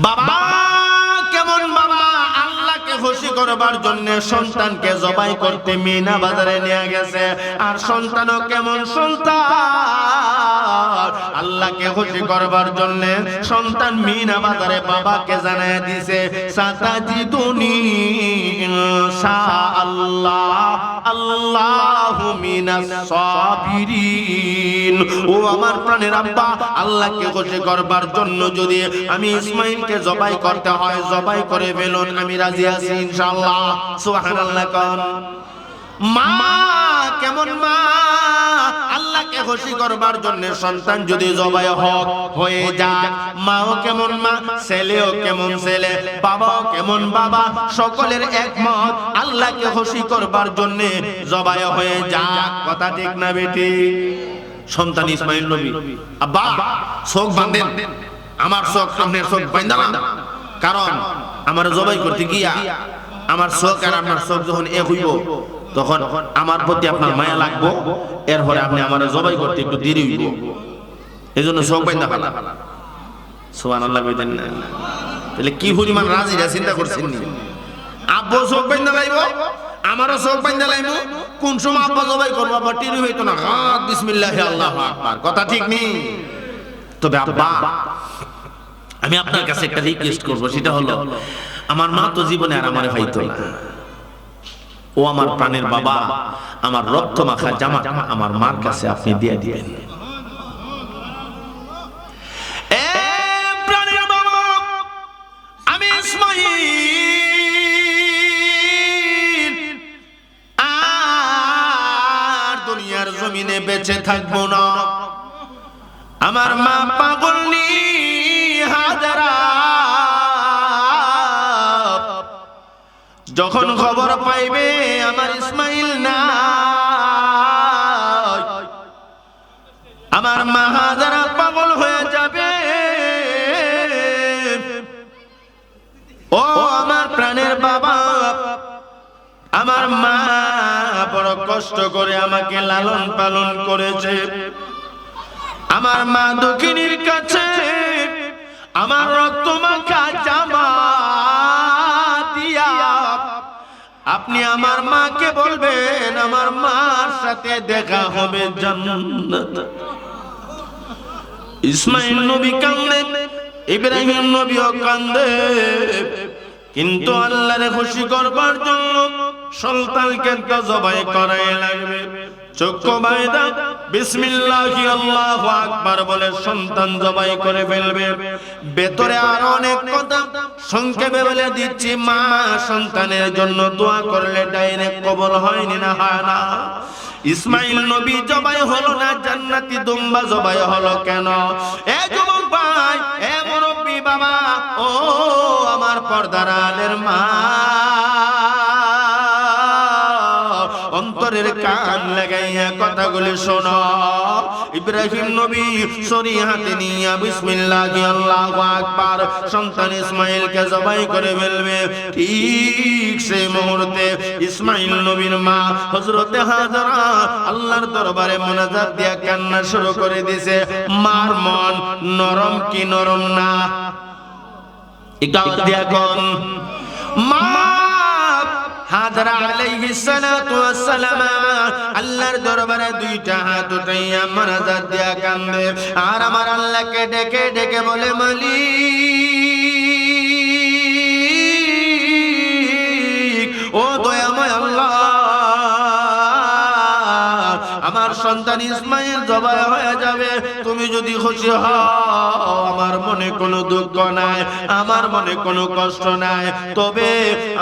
বাবা কেমন বাবা আল্লাহকে খুশি করবার জন্য সন্তানকে জবাই করতে মিনা বাজারে নিয়ে গেছে। আর সন্তানও কেমন সন্তান, আল্লাহকে খুশি করবার জন্য সন্তান মিনা বাজারে বাবাকে জানায় দিছে সাতাজিদুনি ইনশাআল্লাহ আল্লাহু মিনাস সাবিরিন। ও আমার প্রাণের আব্বা, আল্লাহকে খুশি করবার জন্য যদি আমি ইসমাইলকে জবাই করতে হয় জবাই করে ফেলুন, আমি রাজি আছি ইনশাআল্লাহ। সুবহানাল্লাহ কোন মা কেমন মা, আল্লাহকে খুশি করবার জন্য সন্তান যদি জবাই হয়ে যায়, মাও কেমন মা, ছেলেও কেমন ছেলে, বাবাও কেমন বাবা, সকলের একমত আল্লাহকে খুশি করবার জন্য জবাই হয়ে যায়। কথা ঠিক না বেটি? সন্তান ইসমাইল নবী আব্বা চোখ বাঁধেন, আমার চোখ আপনার চোখ বাঁধালাম, কারণ আমার জবাই করতে গিয়া আমার চোখ আর আপনার চোখ যখন এক হইব তখন আমার প্রতি আপনার মায়া লাগবো, এরপরে আপনি আমার জবাই করতে একটু দেরি হইব, এই জন্য চোখ বাঁধা ফেলা। সুবহানাল্লাহ কইতেন না? তাহলে কি পরিমাণ রাজিরা চিন্তা করছেন নি? আব্বু চোখ বাঁধা লাইব, আমারও চোখ বাঁধা লাইব, কোন সময় আব্বা জবাই করবো আবার টেরি হইতো না, হাত বিসমিল্লাহি আল্লাহু আকবার। কথা ঠিক নেই? তবে আব্বা আমি আপনার কাছে একটা রিকোয়েস্ট করব, সেটা হলো আমার মা তো জীবনে আর আমারে পাইতো না, ও আমার প্রাণের বাবা, আমার রক্ত মাখা জামা আমার মার কাছে আপনি দিয়ে দিবেন। এ প্রাণের বাবা, আমি ইসমাইল আর দুনিয়ার জমিনে বেঁচে থাকবো না। আমার মা পাগলনি হাজারা যখন খবর পাইবে আমার ইসমাইল না, আমার মা হাজারা পাগল হয়ে যাবে। ও আমার প্রাণের বাবা, আমার মা বড় কষ্ট করে আমাকে লালন পালন করেছে। আমার মা দক্ষিণীর কাছে আমার রক্ত মাখা জামা দিয়া আপনি আমার মাকে বলবেন আমার মার সাথে দেখা হবে জান্নাত। ইসমাইল নবী কান্দে, ইব্রাহিম নবীও কান্দে, কিন্তু আল্লাহরে খুশি করবার জন্য সন্তানকে তো জবাই করাই লাগবে। চক্ষু বাইদা বিসমিল্লাহি আল্লাহু আকবার বলে সন্তান জবাই করে ফেলবে। ভেতরে আর অনেক কথা সংক্ষেপে বলে দিচ্ছি। মা সন্তানের জন্য দোয়া করলে ডাইরেক্ট কবুল হয়নি না, হয় না। ইসমাইল নবী জবাই হলো না, জান্নাতি দুম্বা জবাই হলো কেন? এ যুবক ভাই, এ মুরব্বি বাবা, ও আমার পর্দার আলের মা, অন্তরের কান লাগাইয়া কথাগুলি শোনো। ইব্রাহিম নবী ছুরি হাতে নিয়ে বিসমিল্লাহি আল্লাহু আকবার সন্তান ইসমাইলকে জবাই করে ফেলবে। ঠিক সেই মুহূর্তে ইসমাইল নবীর মা হযরতে হাজরা আল্লাহর দরবারে মুনাজাত দিয়া কান্না শুরু করে দিয়েছে। মার মন নরম কি নরম না? একটু দিয়া কোন মা হাজরা আলাইহিস সালাতু ওয়াস সালাম আল্লাহর দরবারে দুইটা হাত উঠাইয়া মুনাজাত দিয়া কান্দে আর আমার আল্লাহকে ডেকে ডেকে বলে, মালিক ও দয়াময় আল্লাহ, আমার সন্তান ইসমাইল জবাই হয়ে যাবে, তুমি যদি খুশি হও আমার মনে কোনো দুঃখ নাই, আমার মনে কোনো কষ্ট নাই, তবে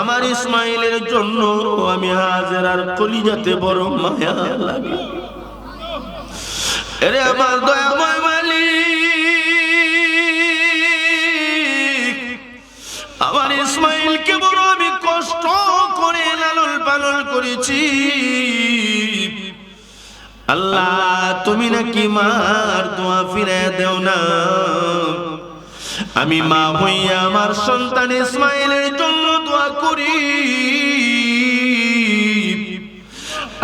আমার ইসমাইলের জন্য আমি হাজেরার কলিজাতে বড় মায়া লাগে। আরে আমার দয়াময় মালিক, আমার ইসমাইলকে বড় আমি কষ্ট করে লালন পালন করেছি, আল্লাহ তুমি নাকি মার দোয়া ফিরে দেও না। আমি মা হইয়া আমার সন্তান ইসমাইলের জন্য দোয়া করি,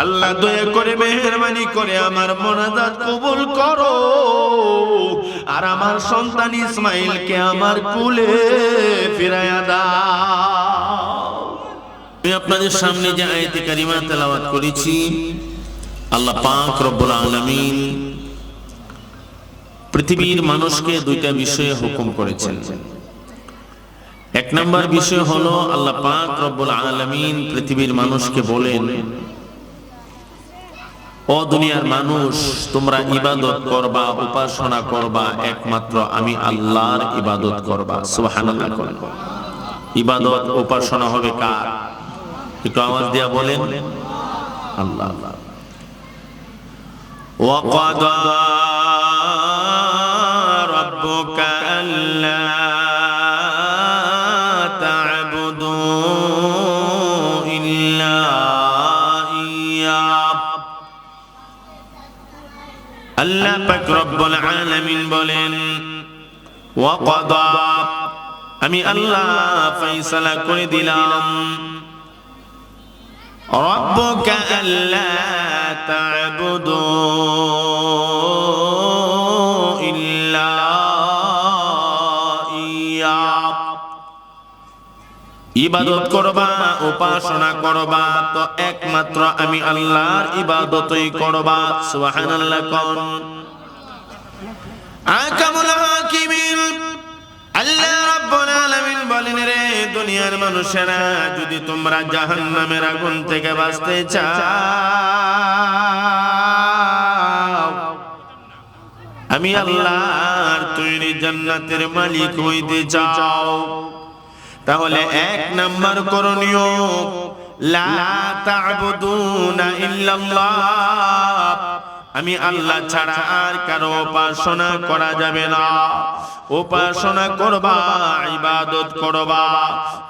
আল্লাহ দয়া করে মেহেরবানি করে আমার মুনাজাত কবুল করো। আর আমার সন্তান ইসমাইলকে আমার কোলে ফিরাইয়া দাও। আমি আপনাদের সামনে যে আয়াতে কারিমা তেলাওয়াত করেছি, আল্লাহ পাক রব্বুল আলামিন পৃথিবীর মানুষকে দুইটা বিষয়ে হুকুম করেছেন। এক নাম্বার বিষয় হলো আল্লাহ পাক রব্বুল আলামিন পৃথিবীর মানুষকে বলেন, ও দুনিয়ার মানুষ, তোমরা ইবাদত করবা, উপাসনা করবা, একমাত্র আমি আল্লাহর ইবাদত করবা। সুবহানাল্লাহ। ইবাদত উপাসনা হবে কার? একটু আওয়াজ দিয়া বলেন, আল্লাহ। ওয়াকাদা রাব্বুকা আল্লা তা'বুদু ইল্লা ইয়্যাহ। আল্লাহ পাক রব্বুল আলামিন বলেন, ওয়াকাদা, আমি আল্লাহ ফয়সালা করে দিলাম, রাব্বুকা আল্লা তা'বুদু ইল্লা ইয়্যাহ। ইবাদত করবা, উপাসনা করবা তো একমাত্র আমি আল্লাহর ইবাদতই করবা। সুবহানাল্লাহ। কোন আকামুল হাকিমিন আল্লাহ রাব্বুল আলামিন বলেন, রে দুনিয়ার মানুষেরা, যদি তোমরা জাহান্নামের আগুন থেকে বাঁচতে চাও, আমি আল্লাহর তৈরি জান্নাতের মালিক হইতে চাও, তাহলে এক নাম্বার করণীয়, লা তা'বুদুনা ইল্লাল্লাহ, আমি আল্লাহ ছাড়া আর কারো উপাসনা করা যাবে না। উপাসনা করবা, ইবাদত করবা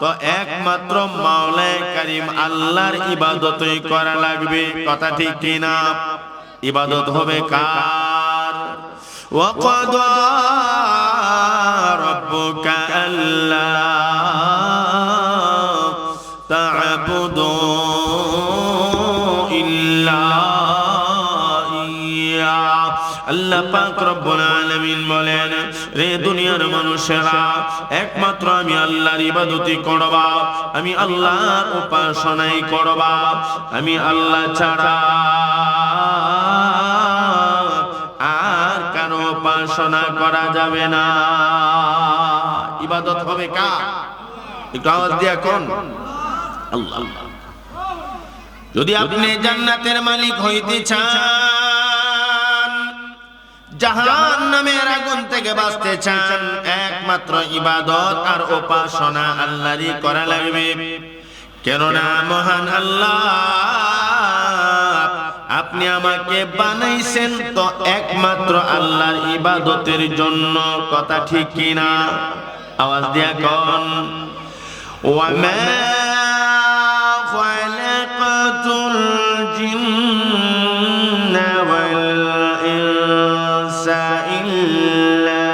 তো একমাত্র মাওলায়ে কারীম আল্লাহর ইবাদতই করা লাগবে। কথা ঠিক কি না? ইবাদত হবে কার? ওয়াকাদা রাব্বুকা আল্লা তা'বুদু ইল্লা ইয়্যাহ। আল্লাহ পাক রব্বুল আলামিন বলেন, রে দুনিয়ার মানুষেরা, একমাত্র আমি আল্লাহর ইবাদতই করবা, আমি আল্লাহর উপাসনাই করবা, আমি আল্লাহ ছাড়া আর কারো উপাসনা করা যাবে না। ইবাদত হবে কার? একটু আওয়াজ দিয়া কোন? আল্লাহ। যদি আপনি জান্নাতের মালিক হইতে চান, জাহান্নামের আগুন থেকে বাঁচতে চান, একমাত্র ইবাদত আর উপাসনা আল্লাহরই করা লাগবে। কেননা মহান আল্লাহ আপনি আমাকে বানাইছেন তো একমাত্র আল্লাহর ইবাদতের জন্য। কথা ঠিক কি না? আওয়াজ দিয়া কোন? ওয়ামা খালাকাতুল জিন্না ওয়াল ইনসা ইল্লা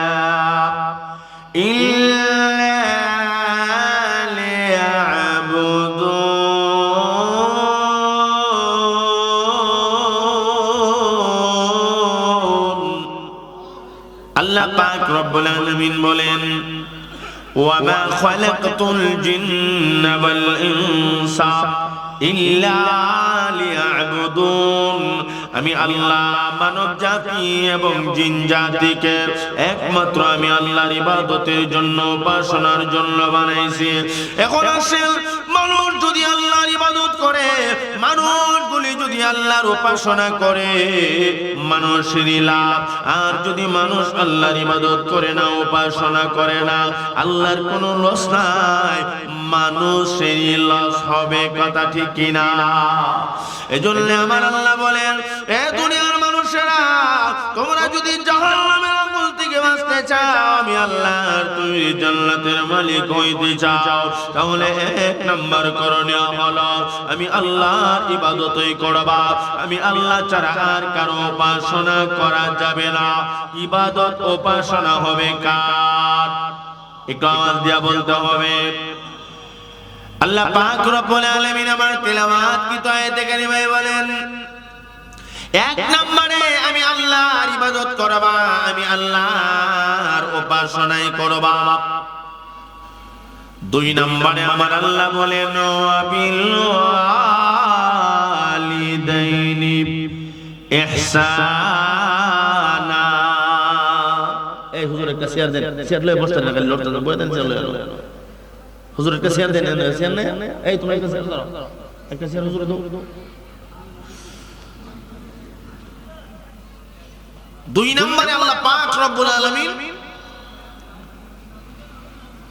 আল্লাহ পাক রব্বুল আলামিন বলেন, ওয়ামা খালাকতুল জিন্না ওয়াল ইনসা ইল্লা লিয়াবুদুন। আমি আল্লাহ মানব জাতি এবং জিন জাতিকে একমাত্র আমি আল্লাহর ইবাদতের জন্য, উপাসনার জন্য বানাইছি। এখন আসেন, মানুষ যদি আল্লাহর ইবাদত করে, মানুষগুলি যদি আল্লাহর উপাসনা করে, মানুষেরই লাভ। আর যদি মানুষ আল্লাহর ইবাদত করে না, উপাসনা করে না, আল্লাহর কোনো লস নাই, মানুষেরই লস হবে। কথা ঠিক কিনা? এজন্য আমার আল্লাহ বলেন, এ দুনিয়ার মানুষেরা, তোমরা যদি জাহান্নামের আগুন থেকে বাঁচতে চাও, আমি আল্লাহর তৈরি জান্নাতের মালিক হইতে চাও, তাহলে এক নাম্বার করণীয় হলো, আমি আল্লাহর ইবাদতই করবা, আমি আল্লাহ ছাড়া আর কারো উপাসনা করা যাবে না। ইবাদত উপাসনা হবে কার? একটু আওয়াজ দিয়া বলতে হবে। আল্লাহ পাক রব্বুল আলামিন আমার তিলাওয়াত কি তো আয়াতে কারিমায় বলেন, এক নম্বরে আমি আল্লাহর ইবাদত করবা, আমি আল্লাহর উপাসনাই করবা। দুই নম্বরে আমার আল্লাহ বলেন ওয়াবিল ওয়ালিদাইনি ইহসানা। এই হুজুর একটা শেয়ার দেন, শেয়ার লয়ে বসতে না, লড়তে বলে দেন, শেয়ার লয়ে হুজুর একটা শেয়ার দেন, শেয়ার নেই। এই তোমরা একটা শেয়ার দাও, একটা শেয়ার হুজুর দাও। দুই নম্বরে আল্লাহ পাক রব্বুল আলামিন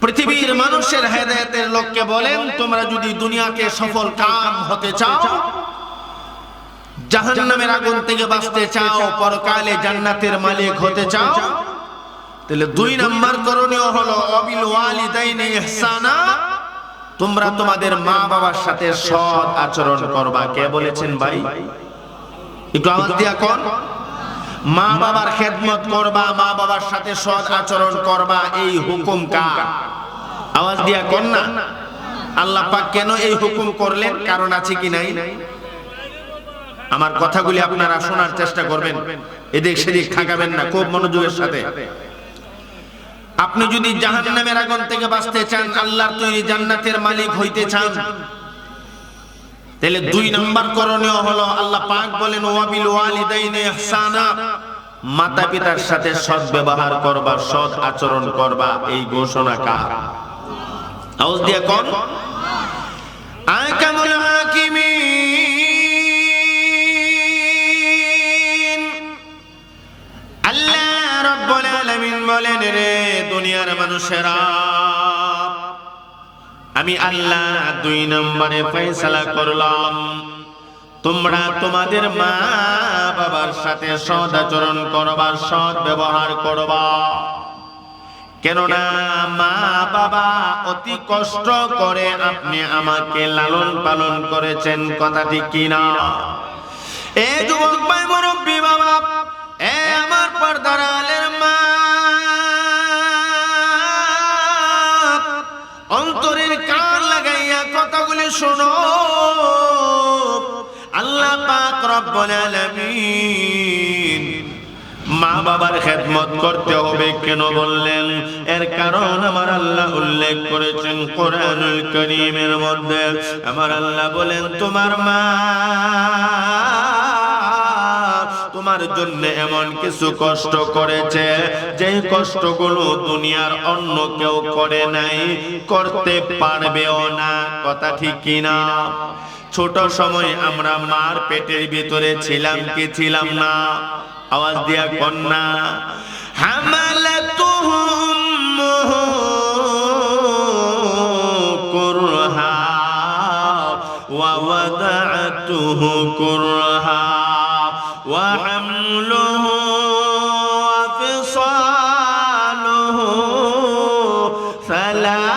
পৃথিবীর মানুষের হেদায়েতের লোককে বলেন, তোমরা যদি দুনিয়াকে সফল কাম হতে চাও, জাহান্নামের আগুন থেকে বাঁচতে চাও, পরকালে জান্নাতের মালিক হতে চাও, তাহলে দুই নাম্বার করণীয় হলো ওয়াবিল ওয়ালিদাইনি ইহসানা, তোমরা তোমাদের মা বাবার সাথে সৎ আচরণ করবা। কে বলেছেন ভাই? একটু আওয়াজ দিয়া কোন। মা বাবার খেদমত করবা, মা বাবার সাথে সৎ আচরণ করবা, এই হুকুম কার? আওয়াজ দিয়া কোন না। আল্লাহ পাক কেন এই হুকুম করলেন? কারণ আছে কি নাই? আমার কথাগুলি আপনারা শোনার চেষ্টা করবেন, এদিক সেদিক থাকাবেন না, খুব মনোযোগের সাথে। আপনি যদি জাহান্নামের আগুন থেকে বাঁচতে চান, আল্লাহর তৈরি জান্নাতের মালিক হইতে চান, তাহলে দুই নাম্বার করণীয় হলো আল্লাহ পাক বলেন ওয়াবিল ওয়ালিদাইনি ইহসানা, মাতা পিতার সাথে সৎ ব্যবহার করবা, সৎ আচরণ করবা। এই ঘোষণা কার? আওয়াজ দিয়ে কোন। আহকামুল হাকিমিন, আল্লাহ রাব্বুল আলামিন বলেন, রে দুনিয়ার মানুষেরা, আমি আল্লাহ দুই নম্বরে ফয়সালা করলাম, তোমরা তোমাদের মা বাবার সাথে সৎ আচরণ করবা, সৎ ব্যবহার করবা। কেননা মা বাবা অতি কষ্ট করে আপনি আমাকে লালন পালন করেছেন, কথা ঠিক কিনা? এ যুবক ভাই, মুরব্বী বাবা, এ আমার পর্দার আলের মা, অন্তরের কান লাগাইয়া কথাগুলি শোনো। আল্লাহ পাক রব্বুল আলামিন মা বাবার খেদমত করতে হবে কেন বললেন? এর কারণ আমার আল্লাহ উল্লেখ করেছেন কোরআনুল কারীমের মধ্যে। আমার আল্লাহ বলেন, তোমার মা তোমার জন্য এমন কিছু কষ্ট করেছে, যে কষ্টগুলো দুনিয়ার অন্য কেউ করে নাই, করতে পারবেও না, কথা ঠিক কিনা? ছোট সময় আমরা মার পেটের ভিতরে ছিলাম কি ছিলাম না? আওয়াজ দিয়া কন্যা। হামালাতুহুম কুরহা ওয়া ওয়াদাতুহু কুরহা ওয়া হামলুহু ওয়া ফিসালুহু সালাসুনা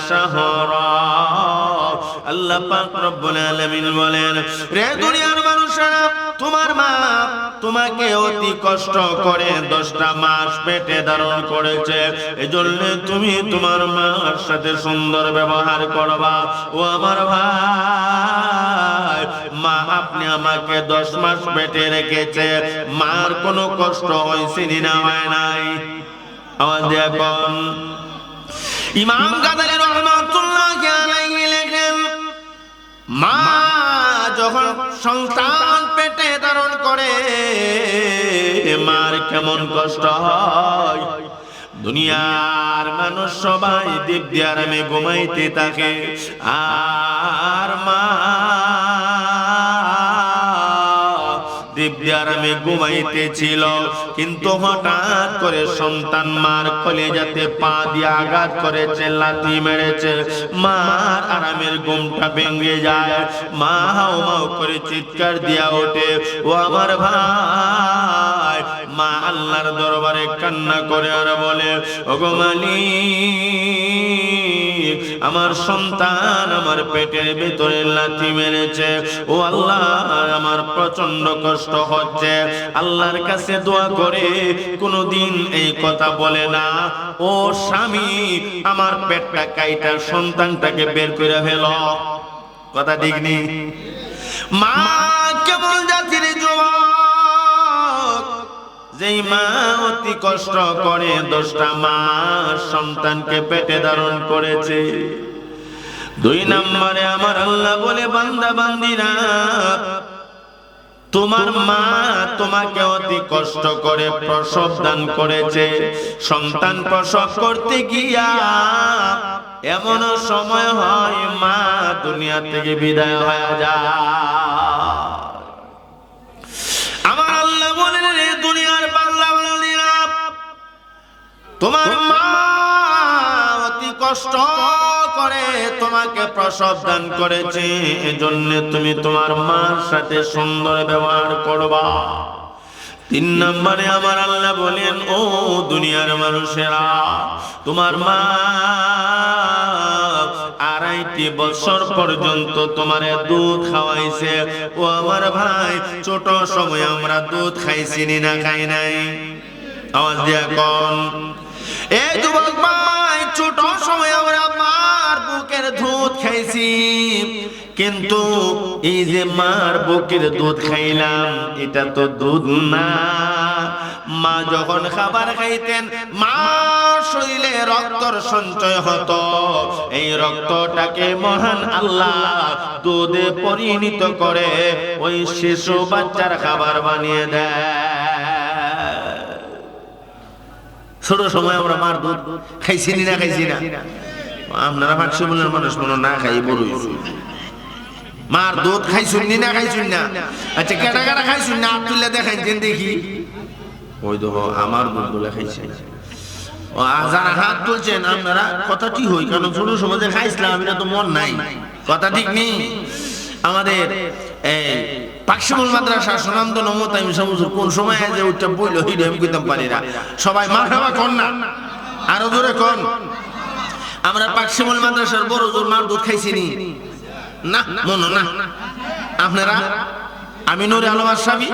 শাহরা। আল্লাহ পাক রব্বুল আলামিন বলেন, রে দুনিয়ার মানুষেরা, তোমার মা তোমাকে অতি কষ্ট করে 10টা মাস পেটে ধারণ করেছে, এজন্য তুমি তোমার মার সাথে সুন্দর ব্যবহার করবা। ও আমার ভাই, মা আপনি আমাকে 10 মাস পেটে রেখেছে, মার কোনো কষ্ট হয়েছে না হয় নাই? আওয়াজ দিয়ে কোন। ইমাম গাযযালী রাহমাতুল্লাহি আলাইহি লেখেন, মা যখন সন্তান পেটে ধারণ করে, মার কেমন কষ্ট হয়। দুনিয়ার মানুষ সবাই দিব্যি আরামে ঘুমাইতে থাকে, আর মা দিব্যি আরামে ঘুমাইতেছিল, কিন্তু হঠাৎ করে সন্তান মার কলেজাতে পা দিয়ে আঘাত করেছে, লাথি মেরেছে, মার আরামের ঘুমটা ভেঙে যায়। মা হাও মাও করে চিৎকার দিয়া ওঠে। ও আমার ভাই, মা আল্লাহর দরবারে কান্না করে আর বলে, ওগো মালিক, আমার সন্তান আমার পেটের ভিতরে লাথি মেরেছে, ও আল্লাহ আমার প্রচন্ড কষ্ট হচ্ছে। আল্লাহর কাছে দোয়া করে কোনদিন এই কথা বলে না, ও স্বামী আমার পেটটা কাইটা সন্তানটাকে বের করে ফেলো, কথা ঠিক নেই? মা কেমন জাতির যুবক, যেই মা অতি কষ্ট করে 10টা মাস সন্তানকে পেটে ধারণ করেছে। 2 নম্বরে আমার আল্লাহ বলে, বান্দা বান্দিরা, তোমার মা তোমাকে অতি কষ্ট করে প্রসব দান করেছে। সন্তান প্রসব করতে গিয়া এমন সময় হয় মা দুনিয়া থেকে বিদায় হয়ে যায়। আমার আল্লাহ বলেন, রে দুনিয়ার বান্দা বান্দীরা, তোমার মা অতি কষ্ট করে তোমাকে প্রসব দান করেছে, এজন্য তুমি তোমার মার সাথে সুন্দর ব্যবহার করবা। 3 নম্বরে আমার আল্লাহ বলেন, ও দুনিয়ার মানুষেরা, তোমার মা 2.5 বছর পর্যন্ত তোমারে দুধ খাওয়াইছে। ও আমার ভাই, ছোট সময় আমরা দুধ খাইছি না খাই নাই? আওয়াজ দিয়া কোন? এই যুবক ভাই, ছোট সময় আমরা মার বুকের দুধ খাইছি, কিন্তু এই যে মার বুকের দুধ খাইলাম, এটা তো দুধ না। মা যখন খাবার খাইতেন, মার শরীরে রক্তর সঞ্চয় হতো। এই রক্তটাকে মহান আল্লাহ দুধে পরিণত করে ওই শিশু বাচ্চার খাবার বানিয়ে দেয়। ছোট সময় আমরা মার দুধ খাইছি না খাইছি না? আপনারা ভাগসুমনের মানুষ মনে না খাই বড় মার দুধ খাইছুন না খাইছুন না? আচ্ছা, কেটা কেটা খাইছুন না? আব্দুল্লাহ দেখাইছেন দেখি। ওই দেখো আমার দুধ বলে খাইছে। যারা হাত তুলছেন আপনারা কথাটি হই, কারণ ছোট সমাজে খাইছিলাম, এটা তো মন নাই, কথা ঠিক নেই। আমাদের এই পাকশিমুল মাদ্রাসা সুনামদ নমতা ইমসামুজুর কোন সময় যে ওইটা বইল হিডে আমি কইতাম পারি না। সবাই মারহাবা কোন না, আরো জোরে কোন। আমরা পাকশিমুল মাদ্রাসার বড় জোর মার দুধ খাইছি নি না? মনো না আপনারা? আমি নুরে আলম আশরাফি,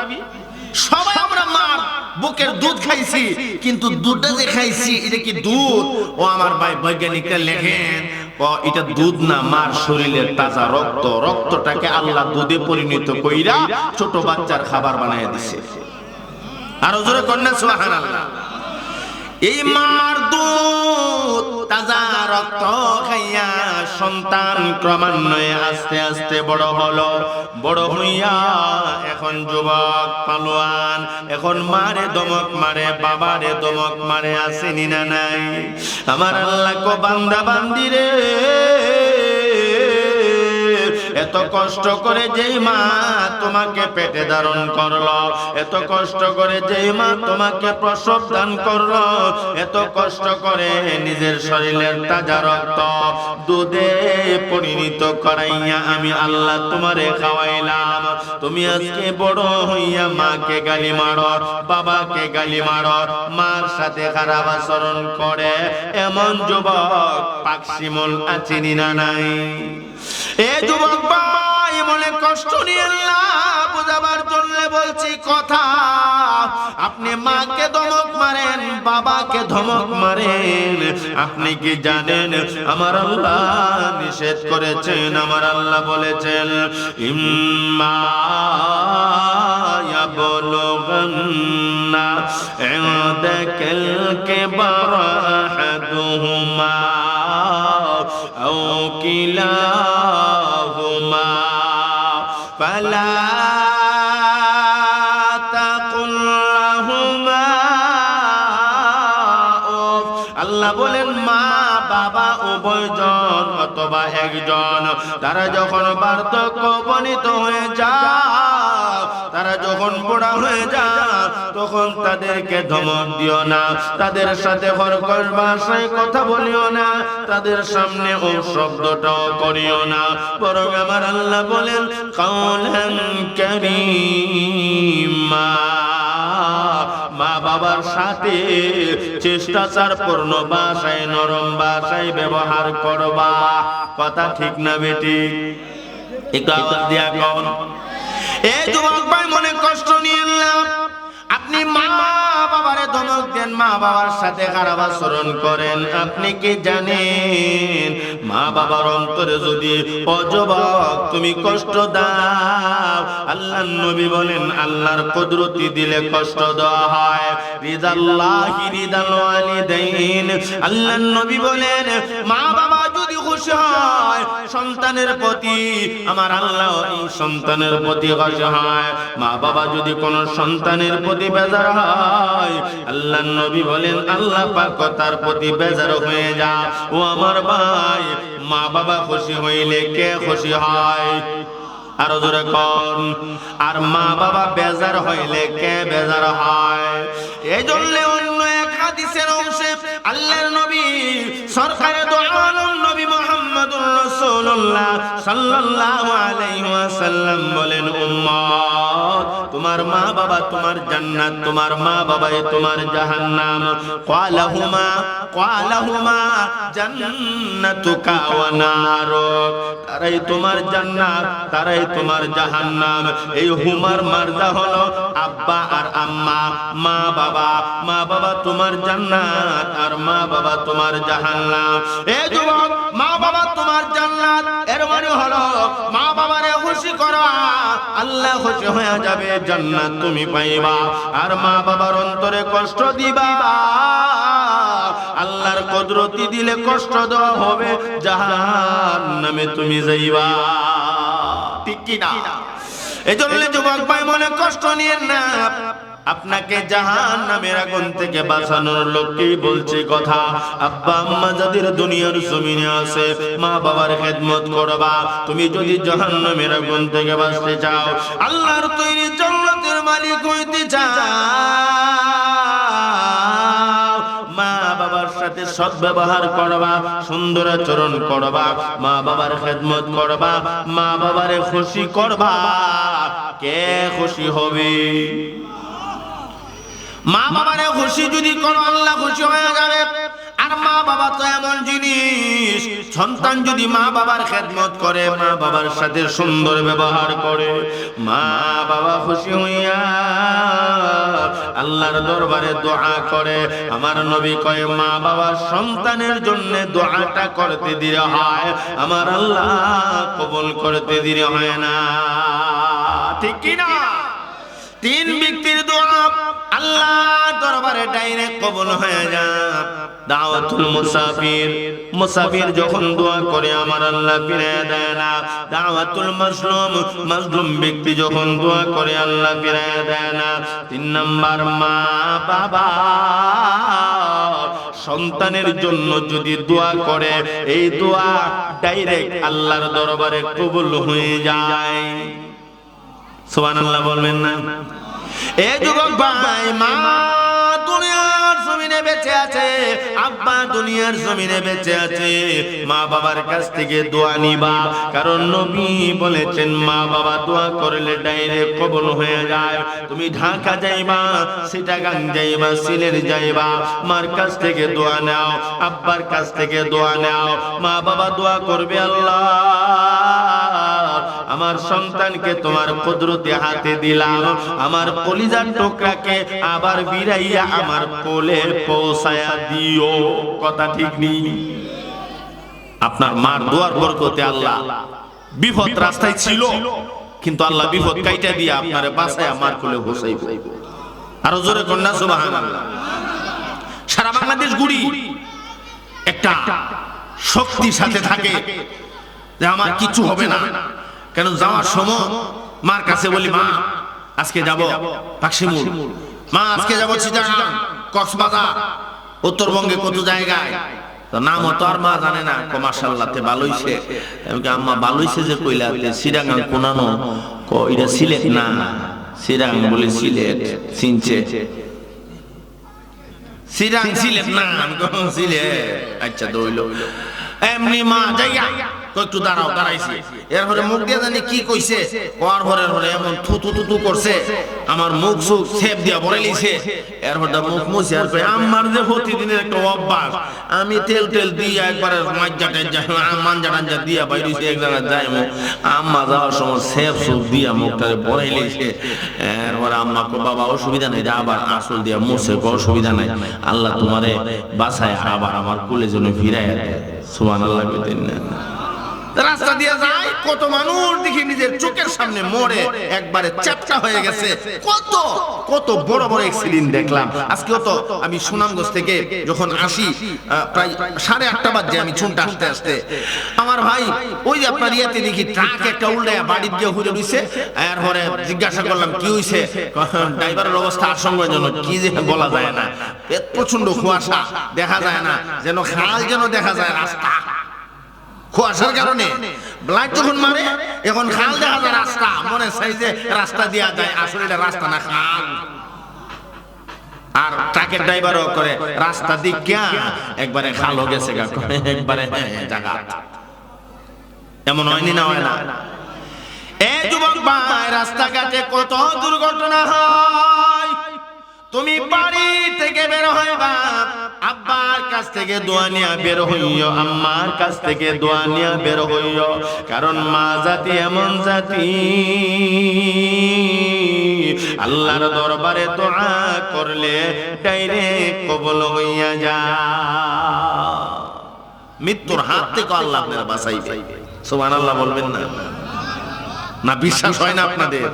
সবাই আমরা মার বুকের দুধ খাইছি, কিন্তু দুধটা যে খাইছি এটা কি দুধ? ও আমার ভাই, বৈজ্ঞানিকরা লেখেন, এটা দুধ না, মার শরীরের তাজা রক্ত। রক্তটাকে আল্লাহ দুধে পরিণত কইরা ছোট বাচ্চার খাবার বানায় দিছে। আরো জোরে কন্যা সুবহানাল্লাহ। এই মার দুধ তাজা রক্ত খাইয়া সন্তান ক্রমান্বয়ে আস্তে আস্তে বড় হলো। বড় হইয়া এখন যুবক পালোয়ান, এখন মারে দমক মারে, বাবারে দমক মারে, আসেনি না নাই? আমার আল্লাহ কো, বান্দা বান্দিরে, এত কষ্ট করে যেই মা তোমাকে পেটে ধারণ করলো, এত কষ্ট করে যেই মা তোমাকে প্রসব দান করলো, এত কষ্ট করে নিজের শরীরের তাজা রক্ত দুধে পরিণত করাইয়া আমি আল্লাহ তোমারে খাওয়াইলাম। তুমি আজকে বড় হইয়া মাকে গালি মারো, বাবাকে গালি মারো, মার সাথে খারাপ আচরণ করে, এমন যুবক পাকশিমুল আছেনি না নাই? এ যুবক ভাই, মনে কষ্ট নিয়ে না, বোঝাবার জন্য বলছি কথা। আপনি মাকে ধমক মারেন, বাবাকে ধমক মারেন, আপনি কি জানেন আমার আল্লাহ নিষেধ করেছেন? আমার আল্লাহ বলেছেন, ইম্মা ইয়াবলুগান্না ইনদাকাল কিবারা আহাদুহুমা আও কিলাহুমা ফালা তাকুল লাহুমা। আল্লাহ বলেন, মা বাবা উভয়জন অথবা একজন, তারা যখন বার্ধক্য উপনীত হয়ে যায়, তারা যখন বুড়া হয়ে যায়, তখন তাদেরকে ধমক দিও না, তাদের সাথে কর্কশ ভাষায় কথা বলিও না, তাদের সামনে ও শব্দটাও করিও না, বরং আমার আল্লাহ বলেন, কাওলান কারীমা। মা বাবার সাথে চেষ্টাচার পূর্ণ ভাষায়, নরম ভাষায় ব্যবহার করবা। কথা ঠিক না বেটি? একটু আওয়াজ দিয়া কন। এই যুবক ভাই, মনে কষ্ট নিয়ে না, আপনি মা বাবারে ধমক দেন, মা বাবার সাথে খারাপ আচরণ করেন, আপনি কি জানেন মা বাবার অন্তরে যদি অযুবক তুমি কষ্ট দাও, আল্লাহর নবী বলেন আল্লাহর কুদরতি দিলে কষ্ট দেওয়া হয়। রিদাল্লাহি রিদাল ওয়ালিদাইন, আল্লাহর নবী বলেন মা বাবা যদি খুশি হয় সন্তানের প্রতি, আমার আল্লাহ এই সন্তানের প্রতি খুশি হয়। মা বাবা যদি কোন সন্তানের প্রতি বেজার হয়, আল্লাহর নবী বলেন আল্লাহ পাক তার প্রতি বেজার হয়ে যায়। ও আমার ভাই, মা বাবা খুশি হইলে কে খুশি হয়? আরো জোরে কোন। আর মা বাবা বেজার হইলে কে বেজার হয়? এই জন্য অন্য এক হাদিসের অংশে আল্লাহর নবী সরকারে দো আলম নবী মুহাম্মদুর রাসূলুল্লাহ সাল্লাল্লাহু আলাইহি ওয়াসাল্লাম বলেন, উম্মত তোমার মা বাবা তোমার জান্নাত, তোমার মা বাবাই তোমার জাহান্নাম। ক্বালাহুমা জান্নাতুকা ওয়া নারুক, তারাই তোমার জান্নাত, তারাই তোমার জাহান্নাম। এই হুমার মারদা হলো আব্বা আর আম্মা, মা বাবা। মা বাবা তোমার জান্নাত আর মা বাবা তোমার জাহান্নাম। এই যুবক, মা বাবা তোমার জান্নাত, এর মানে হলো মা বাবারে খুশি করা, আল্লাহ খুশি হয়ে যাবে, জান্নাত তুমি পাইবা। আর মা বাবার অন্তরে কষ্ট দিবা, আল্লাহর কুদরতি দিলে কষ্ট দেওয়া হবে, জাহান্নামে তুমি যাইবা। ঠিক কি না? এজন্য যুবক ভাই মনে কষ্ট নিয়েন না, আপনাকে জাহান্নামের আগুন থেকে বাঁচানোর লোককেই বলছে কথা। আব্বা আম্মা যাদের দুনিয়ার জমিনে আছে, মা বাবার খেদমত করবা। তুমি যদি জাহান্নামের আগুন থেকে বাঁচতে চাও, আল্লাহর তৈরি জান্নাতের মালিক হইতে চাও, মা বাবার সাথে সদ্ব্যবহার করবা, সুন্দর আচরণ করবা, মা বাবার খেদমত করবা, মা বাবারে খুশি করবা। কে খুশি হবে? মা বাবারে খুশি যদি করো, আল্লাহ খুশি হয়ে যাবে। আর মা বাবা তো এমন জিনিস, সন্তান যদি মা বাবার খেদমত করে, মা বাবার সাথে সুন্দর ব্যবহার করে, মা বাবা খুশি হইয়া আল্লাহর দরবারে দোয়া করে। আমার নবী কয় মা বাবা সন্তানের জন্য দোয়াটা করতে দেরি হয়, আমার আল্লাহ কবুল করতে দেরি হয় না। ঠিক কি না? তিন ব্যক্তির দোয়া আল্লাহর দরবারে ডাইরেক্ট কবুল হয়ে যায়। দাওয়াতুল মুসাফির, মুসাফির যখন দোয়া করে আমার আল্লাহ ফিরিয়ে দেয় না। দাওয়াতুল মাজলুম, মাজলুম ব্যক্তি যখন দোয়া করে আল্লাহ ফিরিয়ে দেয় না। তিন নাম্বার মা বাবা সন্তানের জন্য যদি দোয়া করে, এই দোয়া ডাইরেক্ট আল্লাহর দরবারে কবুল হয়ে যায়। সুবহানাল্লাহ বলবেন না? এই যুবক ভাই, মা দুনিয়ার জমিনে বেঁচে আছে, আব্বা দুনিয়ার জমিনে বেঁচে আছে, মা বাবার কাছ থেকে দোয়া নিবা। কারণ নবী বলেছেন মা বাবা দোয়া করলে ডাইরেক্ট কবুল হয়ে যায়। তুমি ঢাকা যাইবা, চিটাগাং যাইবা, সিলেট যাইবা, মার কাছ থেকে দোয়া নাও, আব্বার কাছ থেকে দোয়া নাও। মা বাবা দোয়া করবে, আল্লাহ আমার সন্তানকে তোমার কুদরতি হাতে দিলাম, আমার কলিজার টুকরাকে আবার বিরাইয়া আমার কোলে পৌঁছায়া দিও। কথা ঠিক নেই? আপনার মার দোয়ার বরকতে আল্লাহ বিপদ রাস্তায় ছিল, কিন্তু আল্লাহ বিপদ কাইটা দিয়া আপনারে বাঁচায়া মার কোলে বসাইব। আরো জোরে কন্যা সুবহানাল্লাহ। সারা বাংলাদেশ ঘুরি, একটা শক্তির সাথে থাকে যে আমার কিছু হবে না। কেন যাওয়ার সময় মার কাছে বলি, মা আজকে যাব পাকশিমুল, মা আজকে যাব চিটাগাং, কক্সবাজার, উত্তরবঙ্গে কত জায়গায়, নাম তো আর মা জানে না। মাশাআল্লাহ তে ভালো হইছে। আমি আম্মা ভালো হইছে যে কইলাতে চিটাগাং কোনানো, এটা সিলেট না, চিটাগাং বলে সিলেট চিনছে, চিটাগাং সিলেট না, আমি কখন সিলেট। আচ্ছা দইল এমনি মা যাইয়া একটু দাঁড়াও, দাঁড়াইছি। এরপরে মুখ দিয়ে জানি কি কইছে, ওর ঘরে ঘরে এমন থুতু থুতু করছে, আমার মুখ সুখ ছেপ দিয়া ভরে লিছে। এরপরে মুখ মুছে আর কই আমার যে প্রতিদিনের একটা অভ্যাস, আমি তেল তেল দিয়ে একবারে মাঞ্জা টাঞ্জা দিয়া বাইরেছি এক জায়গায় যাই, আম্মা যাওয়ার সময় ছেপ সুখ দিয়া মুখটারে ভরে লিছে। এরপরে আম্মা কো বাবা অসুবিধা নেই, আবার আসল দিয়া মুছে কো অসুবিধা নাই, আল্লাহ তোমারে বাঁচায় আবার আমার কুলে জন্য ফিরাইয়া দেয়। সুবহানাল্লাহ কইতেন না? রাস্তা দিয়ে যায় কত মানুষ দেখি নিজের চোখের সামনে মরে একবারে চ্যাপটা হয়ে গেছে। কত কত বড় বড় অ্যাক্সিডেন্ট দেখলাম। আজকেও তো আমি সুনামগঞ্জ থেকে যখন আসি প্রায় 8:30 বাজে, আমি ছুটতে আসতে আসতে আমার ভাই ওই যে আপনার ইয়াতে দেখি ট্রাক একটা উল্টায়া বাড়ির দিয়ে ঘুরে রইছে। এরপরে জিজ্ঞাসা করলাম কি হইছে, ড্রাইভারের অবস্থা আশঙ্কাজনক, কি যে বলা যায় না, প্রচন্ড কুয়াশা, দেখা যায় না, যেন খাল যেন দেখা যায় রাস্তা, কুয়াশার কারণে লাইট যখন মারে এখন খাল দেখা যায় রাস্তা, মনে চাই যে রাস্তা দেওয়া যায়, আসলে এটা রাস্তা না খাল। আর ট্রাকের ড্রাইভারও করে রাস্তা দিক একবারে খালও গেছে একবারে জায়গা। এমন হয়নি না? হয় না? এই যুবক ভাই, রাস্তাঘাটে কত দুর্ঘটনা হয়। তুমি বাড়ি থেকে বের হইবা, আব্বার কাছ থেকে দোয়া নিয়া বের হইও, আম্মার কাছ থেকে দোয়া নিয়া বের হইও, কারণ মা জাতি এমন জাতি আল্লাহর দরবারে দোয়া করলে ডাইরেক্ট কবুল হইয়া যায়। মৃত্যুর হাত থেকে আল্লাহ আপনার বাঁচাইবে। সুবহানাল্লাহ বলবেন না? না বিশ্বাস হয় না আপনাদের?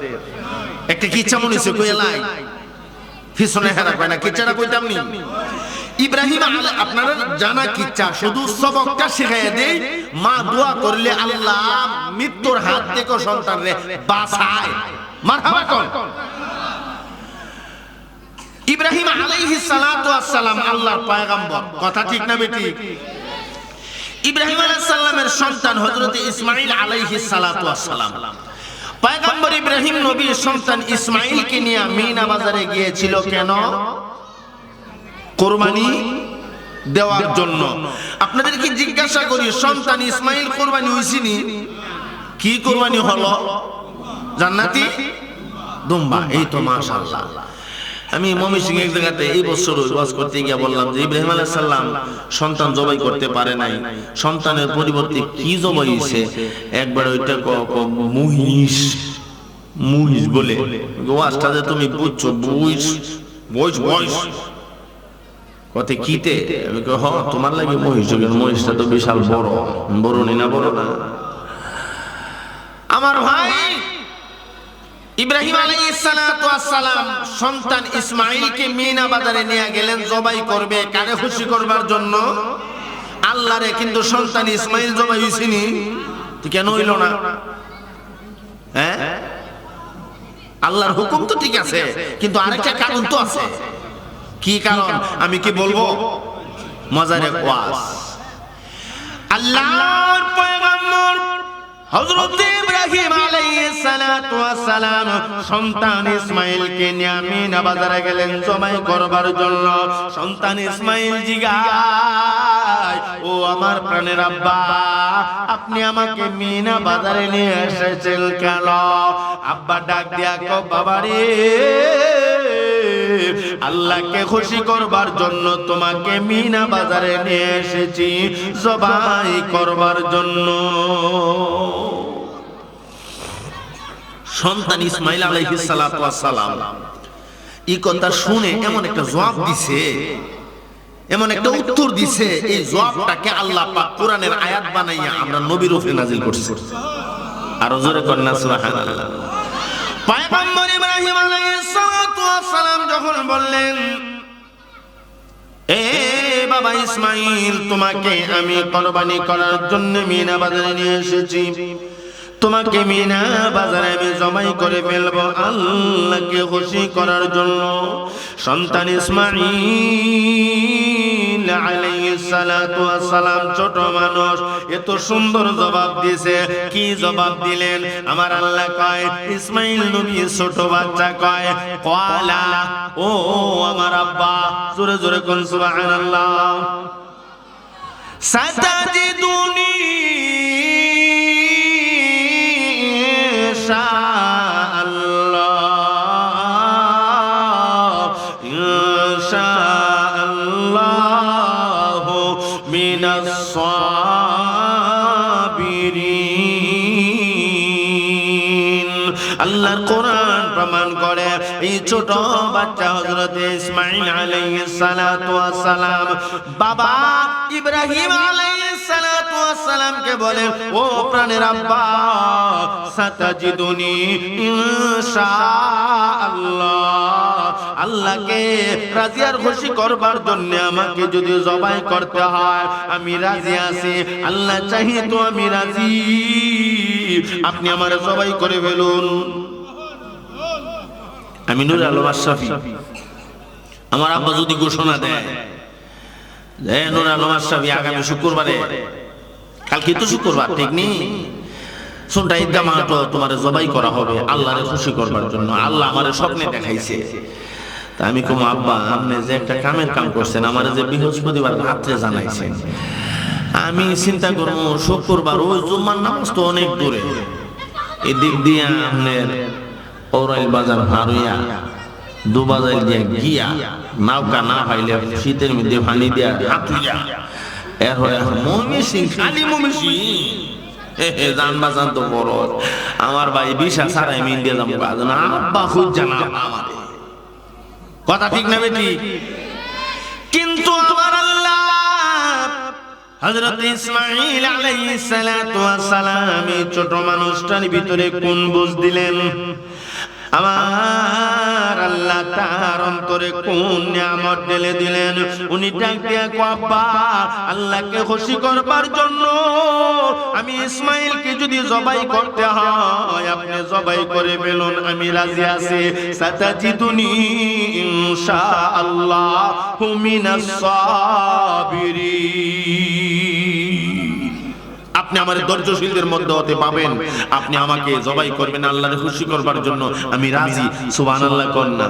একটা কি ইচ্ছা মনে হচ্ছে কইলাই পিছনে হেরা কয় না, কিচ্ছাটা কইতাম নি। ইব্রাহিম আপনারা জানা কিচ্ছা, শুধু সবকটা শিখাইয়া দেই। মা দোয়া করলে আল্লাহ মৃত্যুর হাত থেকে সন্তানরে বাঁচায়। মারহাবা কোন? ইব্রাহিম আলাইহিস সালাতু ওয়াস সালাম আল্লাহর পয়গম্বর, কথা ঠিক না বেটি? ইব্রাহিম আলাইহিস সালামের সন্তান হযরত ইসমাঈল আলাইহিস সালাতু ওয়াস সালাম। পয়গম্বর ইব্রাহিম নবীর সন্তান ইসমাঈলকে নিয়ে মিনা বাজারে গিয়েছিল কেন? কুরবানি দেওয়ার জন্য। আপনাদেরকে জিজ্ঞাসা করি, সন্তান ইসমাঈল কুরবানি হইছিনি? কি কুরবানি হলো? জান্নাতি দুম্বা। এই তো মাশাআল্লাহ। আমি ময়মনসিংহ এক জায়গাতে এই বছর ওয়াজ করতে গিয়ে বললাম যে ইব্রাহিম আলাইহিস সালাম সন্তান জবাই করতে পারে নাই, সন্তানের পরিবর্তে কি জবাই হইছে? একবার ওইটা মহিষ, মহিষ বলে ওয়াজটা যে তুমি বুঝছো, মহিষ কতে কিতে? আমি কই হ্যাঁ তোমার লাগে মহিষ, মহিষটা তো বিশাল বড়, বড় না বড় না? আমার ভাই ইব্রাহিম আলাইহিস সালাতু ওয়াস সালাম সন্তান ইসমাঈলকে মিনা বাজারে নিয়ে গেলেন জবাই করবে, কারে খুশি করবার জন্য? আল্লাহরে। কিন্তু সন্তান ইসমাঈল জবাই হইছিনি, তো কেন হইল না? হ্যাঁ, আল্লাহর হুকুম তো ঠিক আছে, কিন্তু আরেকটা কারণ তো আছে। কি কারণ আমি কি বলবো? মজারে ওয়াজ। আল্লাহর পয়গম্বর হযরত ইব্রাহিম আলাইহিস সালাতু ওয়াস সালাম সন্তান ইসমাঈলকে নিয়ে মিনা বাজারে গেলেন জবাই করবার জন্য। সন্তান ইসমাঈল জিগায়, ও আমার প্রাণের আব্বা, আপনি আমাকে মিনা বাজারে নিয়ে এসেছেন কেন? আব্বা ডাক দিয়া কও, বাবা রে, আল্লাহকে খুশি করবার জন্য তোমাকে মিনা বাজারে নিয়ে এসেছি জবাই করবার জন্য। সন্তান ইসমাঈল আলাইহিস সালাতু ওয়াস সালাম এই কথা শুনে এমন একটা জবাব দিছে, এমন একটা উত্তর দিছে, এই জবাবটাকে আল্লাহ পাক কোরআনের আয়াত বানাইয়া আমরা নবীর উপরে নাযিল করছে। আর জোরে কর না সুবহানাল্লাহ। পয়গম্বর ইব্রাহিম আলাইহিস সালাতু ওয়াস সালাম যখন বললেন, এ বাবা ইসমাঈল, তোমাকে আমি কুরবানি করার জন্য মিনা বাজারে নিয়ে এসেছি, তোমাকে মিনা বাজারে আমি জবাই করে ফেলবো আল্লাহকে খুশি করার জন্য। সন্তান ইসমাঈল আলাইহিস সালাতু ওয়াস সালাম ছোট মানুষ, এত সুন্দর জবাব দিয়েছে। কি জবাব দিলেন? আমার আল্লাহ কয়, ইসমাঈল নবী ছোট বাচ্চা কয়, ক্বালা, ও আমার আব্বা, জোরে জোরে কোন সুবহানাল্লাহ, সাতাজিদুনি মিনাস সাবিরিন। আল্লাহর কোরআন প্রমাণ করে এই ছোট বাচ্চা হযরত ইসমাঈল আলাইহিস সালাতু ওয়াস সালাম বাবা ইব্রাহিম আলাইহিস সালাতু ওয়াস সালামকে বলে, ও প্রাণের আব্বা, সাতাজিদুনি ইনশাআল্লাহ, আল্লাহকে রাজি আর খুশি করবার জন্য আমাকে যদি জবাই করতে হয় আমি রাজি আছি। আল্লাহ চাহি তো আমি রাজি, আপনি আমার জবাই করে ফেলুন। আমি নূর আলম আশরাফি, আমার আব্বা যদি ঘোষণা দেয় যে নূর আলম আশরাফি আগামী শুক্রবারে, কালকে তো শুক্রবার ঠিক নেই, সোনটা ঈদগাহ মাঠে তোমার জবাই করা হবে আল্লাহরে খুশি করবার জন্য, আল্লাহ আমারে স্বপ্নে দেখাইছে। তা আমি কম, আব্বা আপনি যে একটা কামের কাম করছেন আমারে যে বৃহস্পতিবার রাত্রে জানাইছেন, আমি চিন্তা করবো শুক্রবার ওই জুম্মার নামাজ তো অনেক দূরে, এদিক দিয়ে আপনার ওরাইল বাজার ভারুইয়া দুবাজার দিয়ে গিয়া নৌকা না পাইলে শীতের মধ্যে পানি দিয়া হাতুইয়া এর হয়ে মমিসিং, খালি মমিসিং জান বাজান তো বড়, আমার ভাই বিশা সারাই মিন দিয়ে যাবো কাজ না, আব্বা খুব জানা আমাদের কথা ঠিক না বেটি? কিন্তু আমার আল্লাহ হযরত ইসমাঈল আলাইহিস সালাতু ওয়াস সালাম এই ছোট মানুষটার ভিতরে কোন বুঝ দিলেন, আমার আল্লাহ তার অন্তরে কোন নিয়ামত ঢেলে দিলেন। উনি ডাক দিয়া কয়, আব্বা আল্লাহকে খুশি করবার জন্য আমি ইসমাঈলকে যদি জবাই করতে হয় আপনি জবাই করে ফেলুন, আমি রাজি আছি। সাতাজিদুনি ইনশাআল্লাহু মিনাস সাবিরিন, আপনি আমার ধৈর্যশীলদের মধ্যে হতে পাবেন, আপনি আমাকে জবাই করবেন আল্লাহরে খুশি করবার জন্য, আমি রাজি। সুবহানাল্লাহ কন্যা।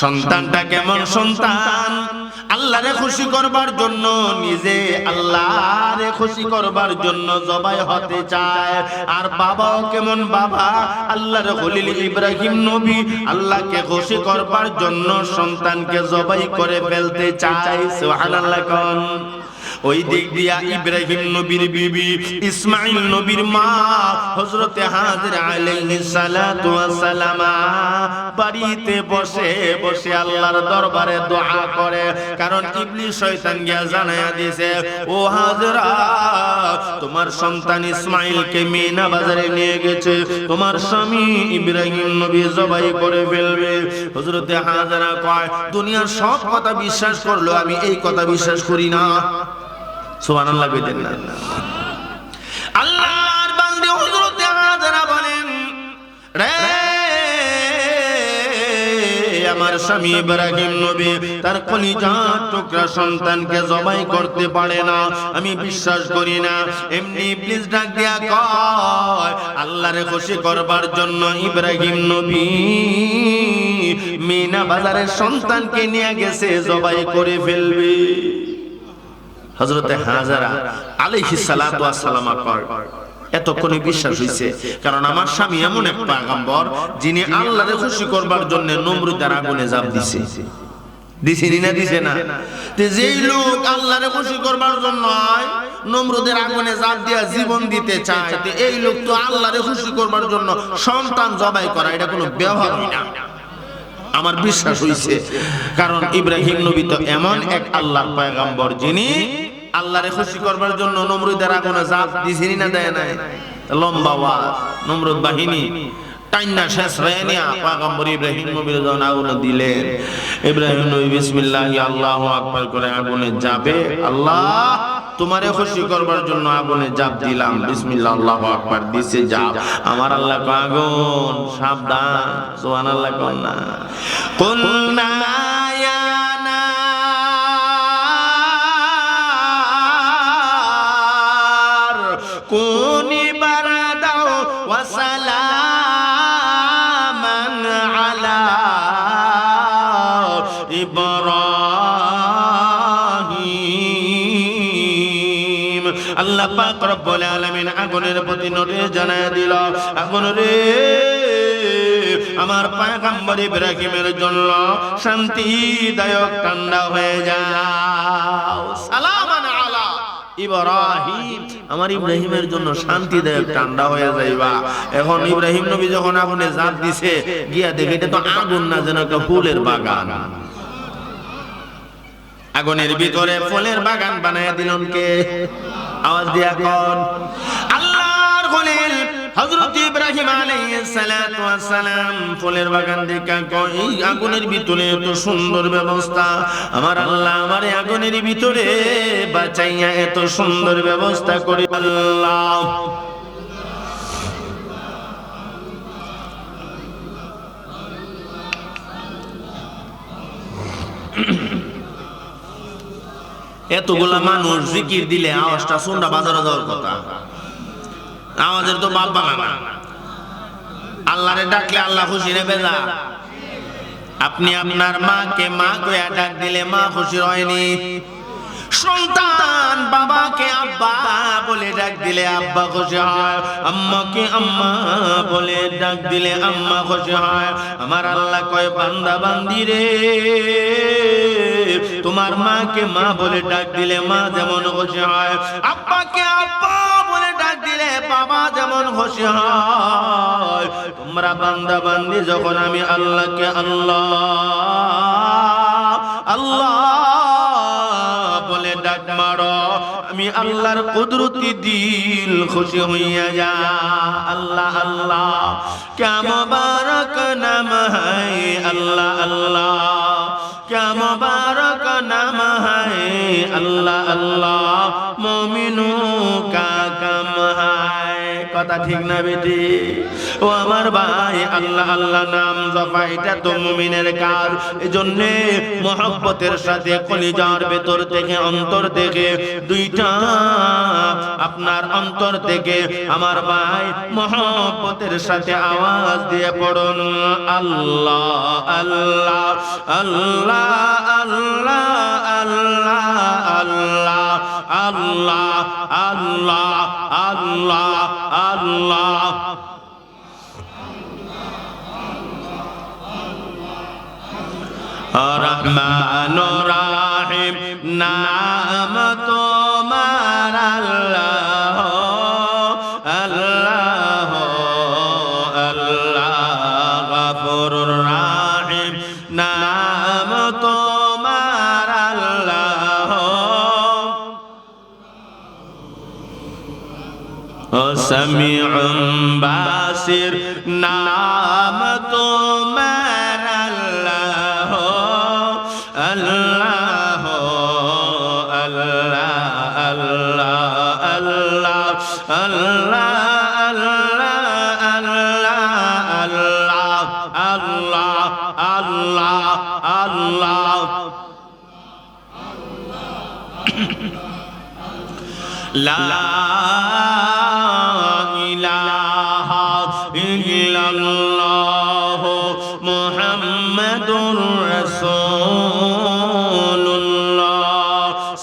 সন্তানটা কেমন সন্তান, আল্লাহরে খুশি করবার জন্য, নিজে আল্লাহরে খুশি করবার জন্য জবাই হতে চায়। আর বাবাও কেমন বাবা, আল্লাহর খলিল ইব্রাহিম নবী আল্লাহকে খুশি করবার জন্য সন্তানকে জবাই করে ফেলতে চায়। সুবহানাল্লাহ কোন। ওই দিক দিয়া ইব্রাহিম নবীর বিবি ইসমাঈল নবীর মা হযরতে হাজরা আলাইহিস সালাতু ওয়াস সালাম বাড়িতে বসে বসে আল্লাহর দরবারে দোয়া করে, কারণ ইবলিস শয়তান গিয়া জানায়া দিয়েছে, ও হাজরা তোমার সন্তান ইসমাঈলকে মিনা বাজারে নিয়ে গেছে, তোমার স্বামী ইব্রাহিম নবী জবাই করে ফেলবে। হযরতে হাজরা কয়, দুনিয়ার সব কথা বিশ্বাস করলো আমি এই কথা বিশ্বাস করি না। সুবহানাল্লাহ কইতেন না? আল্লাহর বান্দা হযরতে হাজরা বলেন, রে আমার স্বামী ইব্রাহিম নবী তার কলিজার টুকরা সন্তানকে জবাই করতে পারে না, আমি বিশ্বাস করি না। এমনি ইবলিস ডাক দিয়া কয়, আল্লাহরে খুশি করবার জন্য ইব্রাহিম নবী মিনা বাজারের সন্তানকে নিয়ে গেছে জবাই করে ফেলবে। হযরতে হাজরা আলাইহিস সালাতু ওয়াস সালাম কয়, এতক্ষণে বিশ্বাস হইছে, কারণ আমার স্বামী এমন এক পয়গম্বর যিনি আল্লাহরে খুশি করবার জন্য নমরুদের আগুনে ঝাঁপ দিছে। দিছেনি না দিছে না? তে যেই লোক আল্লাহরে খুশি করবার জন্য নমরুদের আগুনে ঝাঁপ দিয়া জীবন দিতে চায়, তে এই লোক তো আল্লাহরে খুশি করবার জন্য সন্তান জবাই করা এটা কোনো ব্যবহারই না। আমার বিশ্বাস হইছে, কারণ ইব্রাহিম নবী তো এমন এক আল্লাহর পয়গম্বর যিনি আল্লাহরে খুশি করবার জন্য নমরুদের আগুনে ঝাঁপ দিছেনি না দেয় নাই? লম্বা ওয়াজ, নমরুদ বাহিনী টাইনা শেষ হয়ে নিয়া পয়গম্বর ইব্রাহিম নবীর যখন আগুনে দিলেন, ইব্রাহিম নবী বিসমিল্লাহি আল্লাহু আকবার করে আগুনে যাবে, আল্লাহ তোমারে খুশি করবার জন্য আগুনে জাপ দিলাম, বিসমিল্লাহ আল্লাহু আকবার দিছে জাপ। আমার আল্লাহ কয়, আগুন সাবধান। সুবহানাল্লাহ কোন না? কুলনা ইয়া নার কুনি বারাদাও ওয়া সালামান আলা ইব্রাহিম। আল্লাহ পাক রব্বুল আলামিন আগুনের প্রতি নোটিশ জানায় দিল, আগুন রে আমার পয়গম্বর ইব্রাহিমের জন্য শান্তিদায়ক ঠান্ডা হয়ে যাও, সালামান ইব্রাহিম, আমার ইব্রাহিমের জন্য শান্তিদায়ক ঠান্ডা হয়ে যাইবা। এখন ইব্রাহিম নবী যখন আগুনে ঝাঁপ দিছে, গিয়া দেখে এটা তো আগুন না, যেন একটা ফুলের বাগান। আগুনের ভিতরে ফুলের বাগান বানায় দিলেন কে? আওয়াজ দিয়া কোন? আল্লাহর খলিল হযরত ইব্রাহিম আলাইহিস সালাতু ওয়াস সালাম ফুলের বাগান দেখা কয়, এই আগুনের ভিতরে এত সুন্দর ব্যবস্থা, আমার আল্লাহ আমারে আগুনের ভিতরে বাঁচাইয়া এত সুন্দর ব্যবস্থা করে আল্লাহ। এতগুলা মানুষ জিকির দিলে আওয়াজটা শুনরা বাজারে যাওয়ার কথা, আওয়াজের তো বাপ বানানা। আল্লাহরে ডাকলে আল্লাহ খুশি রে বেজা? আপনি আপনার মাকে মা কইয়া ডাক দিলে মা খুশি হয়নি? সন্তান বাবাকে আব্বা বলে ডাক দিলে আব্বা খুশি হয়, আম্মাকে আম্মা বলে ডাক দিলে আম্মা খুশি হয়। আমার আল্লাহ কয়, বান্দা বান্দি রে, তোমার মাকে মা বলে ডাক দিলে মা যেমন খুশি হয়, আব্বাকে আব্বা বলে ডাক দিলে বাবা যেমন খুশি হয়, তোমরা বান্দা বান্দি যখন আমি আল্লাহকে আল্লাহ আল্লাহ বলে ডাক মারো, আমি আল্লাহর কুদরতি দিল খুশি হইয়া যা। আল্লাহ আল্লাহ क्या मुबारक नाम है, अल्लाह अल्लाह क्या मुबारक नाम है, अल्लाह अल्लाह मोमिनों का काम है। কথা ঠিক না বেটি? ও আমার ভাই, আল্লাহ আল্লাহ নাম জপা এটা তো মুমিনের কাজ। এজন্য মহব্বতের সাথে কলিজার ভেতর থেকে, অন্তর থেকে, দুইটা আপনার অন্তর থেকে আমার ভাই মহব্বতের সাথে আওয়াজ দিয়ে পড়ুন, আল্লাহ আল্লাহ আল্লাহ আল্লাহ আল্লাহ আল্লাহ আল্লাহ আল্লাহ আল্লাহ আল্লাহ। রহমান রাহিম নাম তোমার আল্লাহ আল্লাহ আল্লাহ, গফুরুর রাহিম নাম তোমার আল্লাহ, সামিউম বাসির নাম তোমার আল্লাহ আল্লাহ আল্লাহ আল্লাহ আল্লাহ আল্লাহ আল্লাহ আল্লাহ আল্লাহ আল্লাহ। লা ইলাহা ইল্লাল্লাহ মুহাম্মাদুর রাসূলুল্লাহ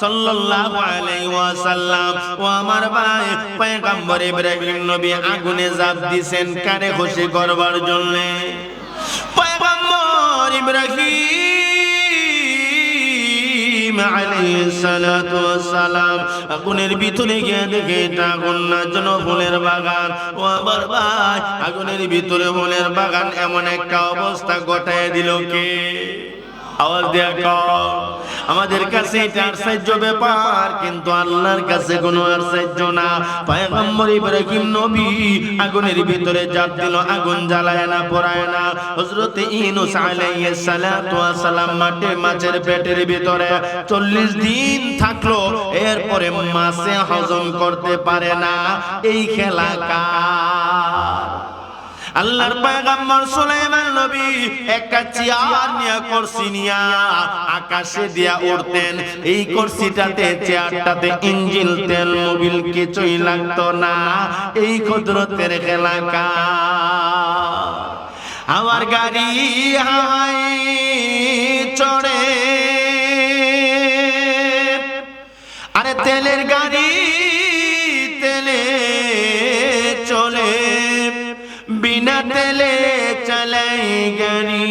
সাল্লাল্লাহু আলাইহি ওয়াসাল্লাম। ও আমার ভাই, পয়গম্বর ইব্রাহিম নবী আগুনে ঝাঁপ দিয়েছেন কারে খুশি করবার জন্য। পয়গম্বর ইব্রাহিম আলাইহিস সালাতু ওয়াস সালাম আগুনের ভিতরে গিয়ে দেখে এটা আগুন না, যেন ফুলের বাগান। ও আমার ভাই, আগুনের ভিতরে ফুলের বাগান এমন একটা অবস্থা ঘটায় দিল কে? আওয়াজ দিয়া কও। আমাদের কাছে এটা আশ্চর্য ব্যাপার, কিন্তু আল্লাহর কাছে কোনো আশ্চর্য না। পয়গম্বর ইব্রাহিম নবী আগুনের ভিতরে ঝাঁপ দিল, আগুন জ্বালায় না, পোড়ায় না। হযরত ইউনূস আলাইহিস সালাতু ওয়াস সালাম মাছের পেটের ভিতরে 40 দিন থাকলো, এরপরে মাছে হজম করতে পারে না। এই খেলা কার? আল্লাহর পয়গম্বর সুলাইমান নবী একটা চেয়ার নিয়ে, কুরসি নিয়ে আকাশে দিয়া উড়তেন। এই কুরসিটাতে, চেয়ারটাতে ইঞ্জিন, তেল, মোবিল কিছুই লাগতো না। এই কুদরতের খেলা কার? আমার গাড়ি হাওয়ায় চড়ে, আরে তেলের গাড়ি তেলে চলে, बिना तेले चलाई गाड़ी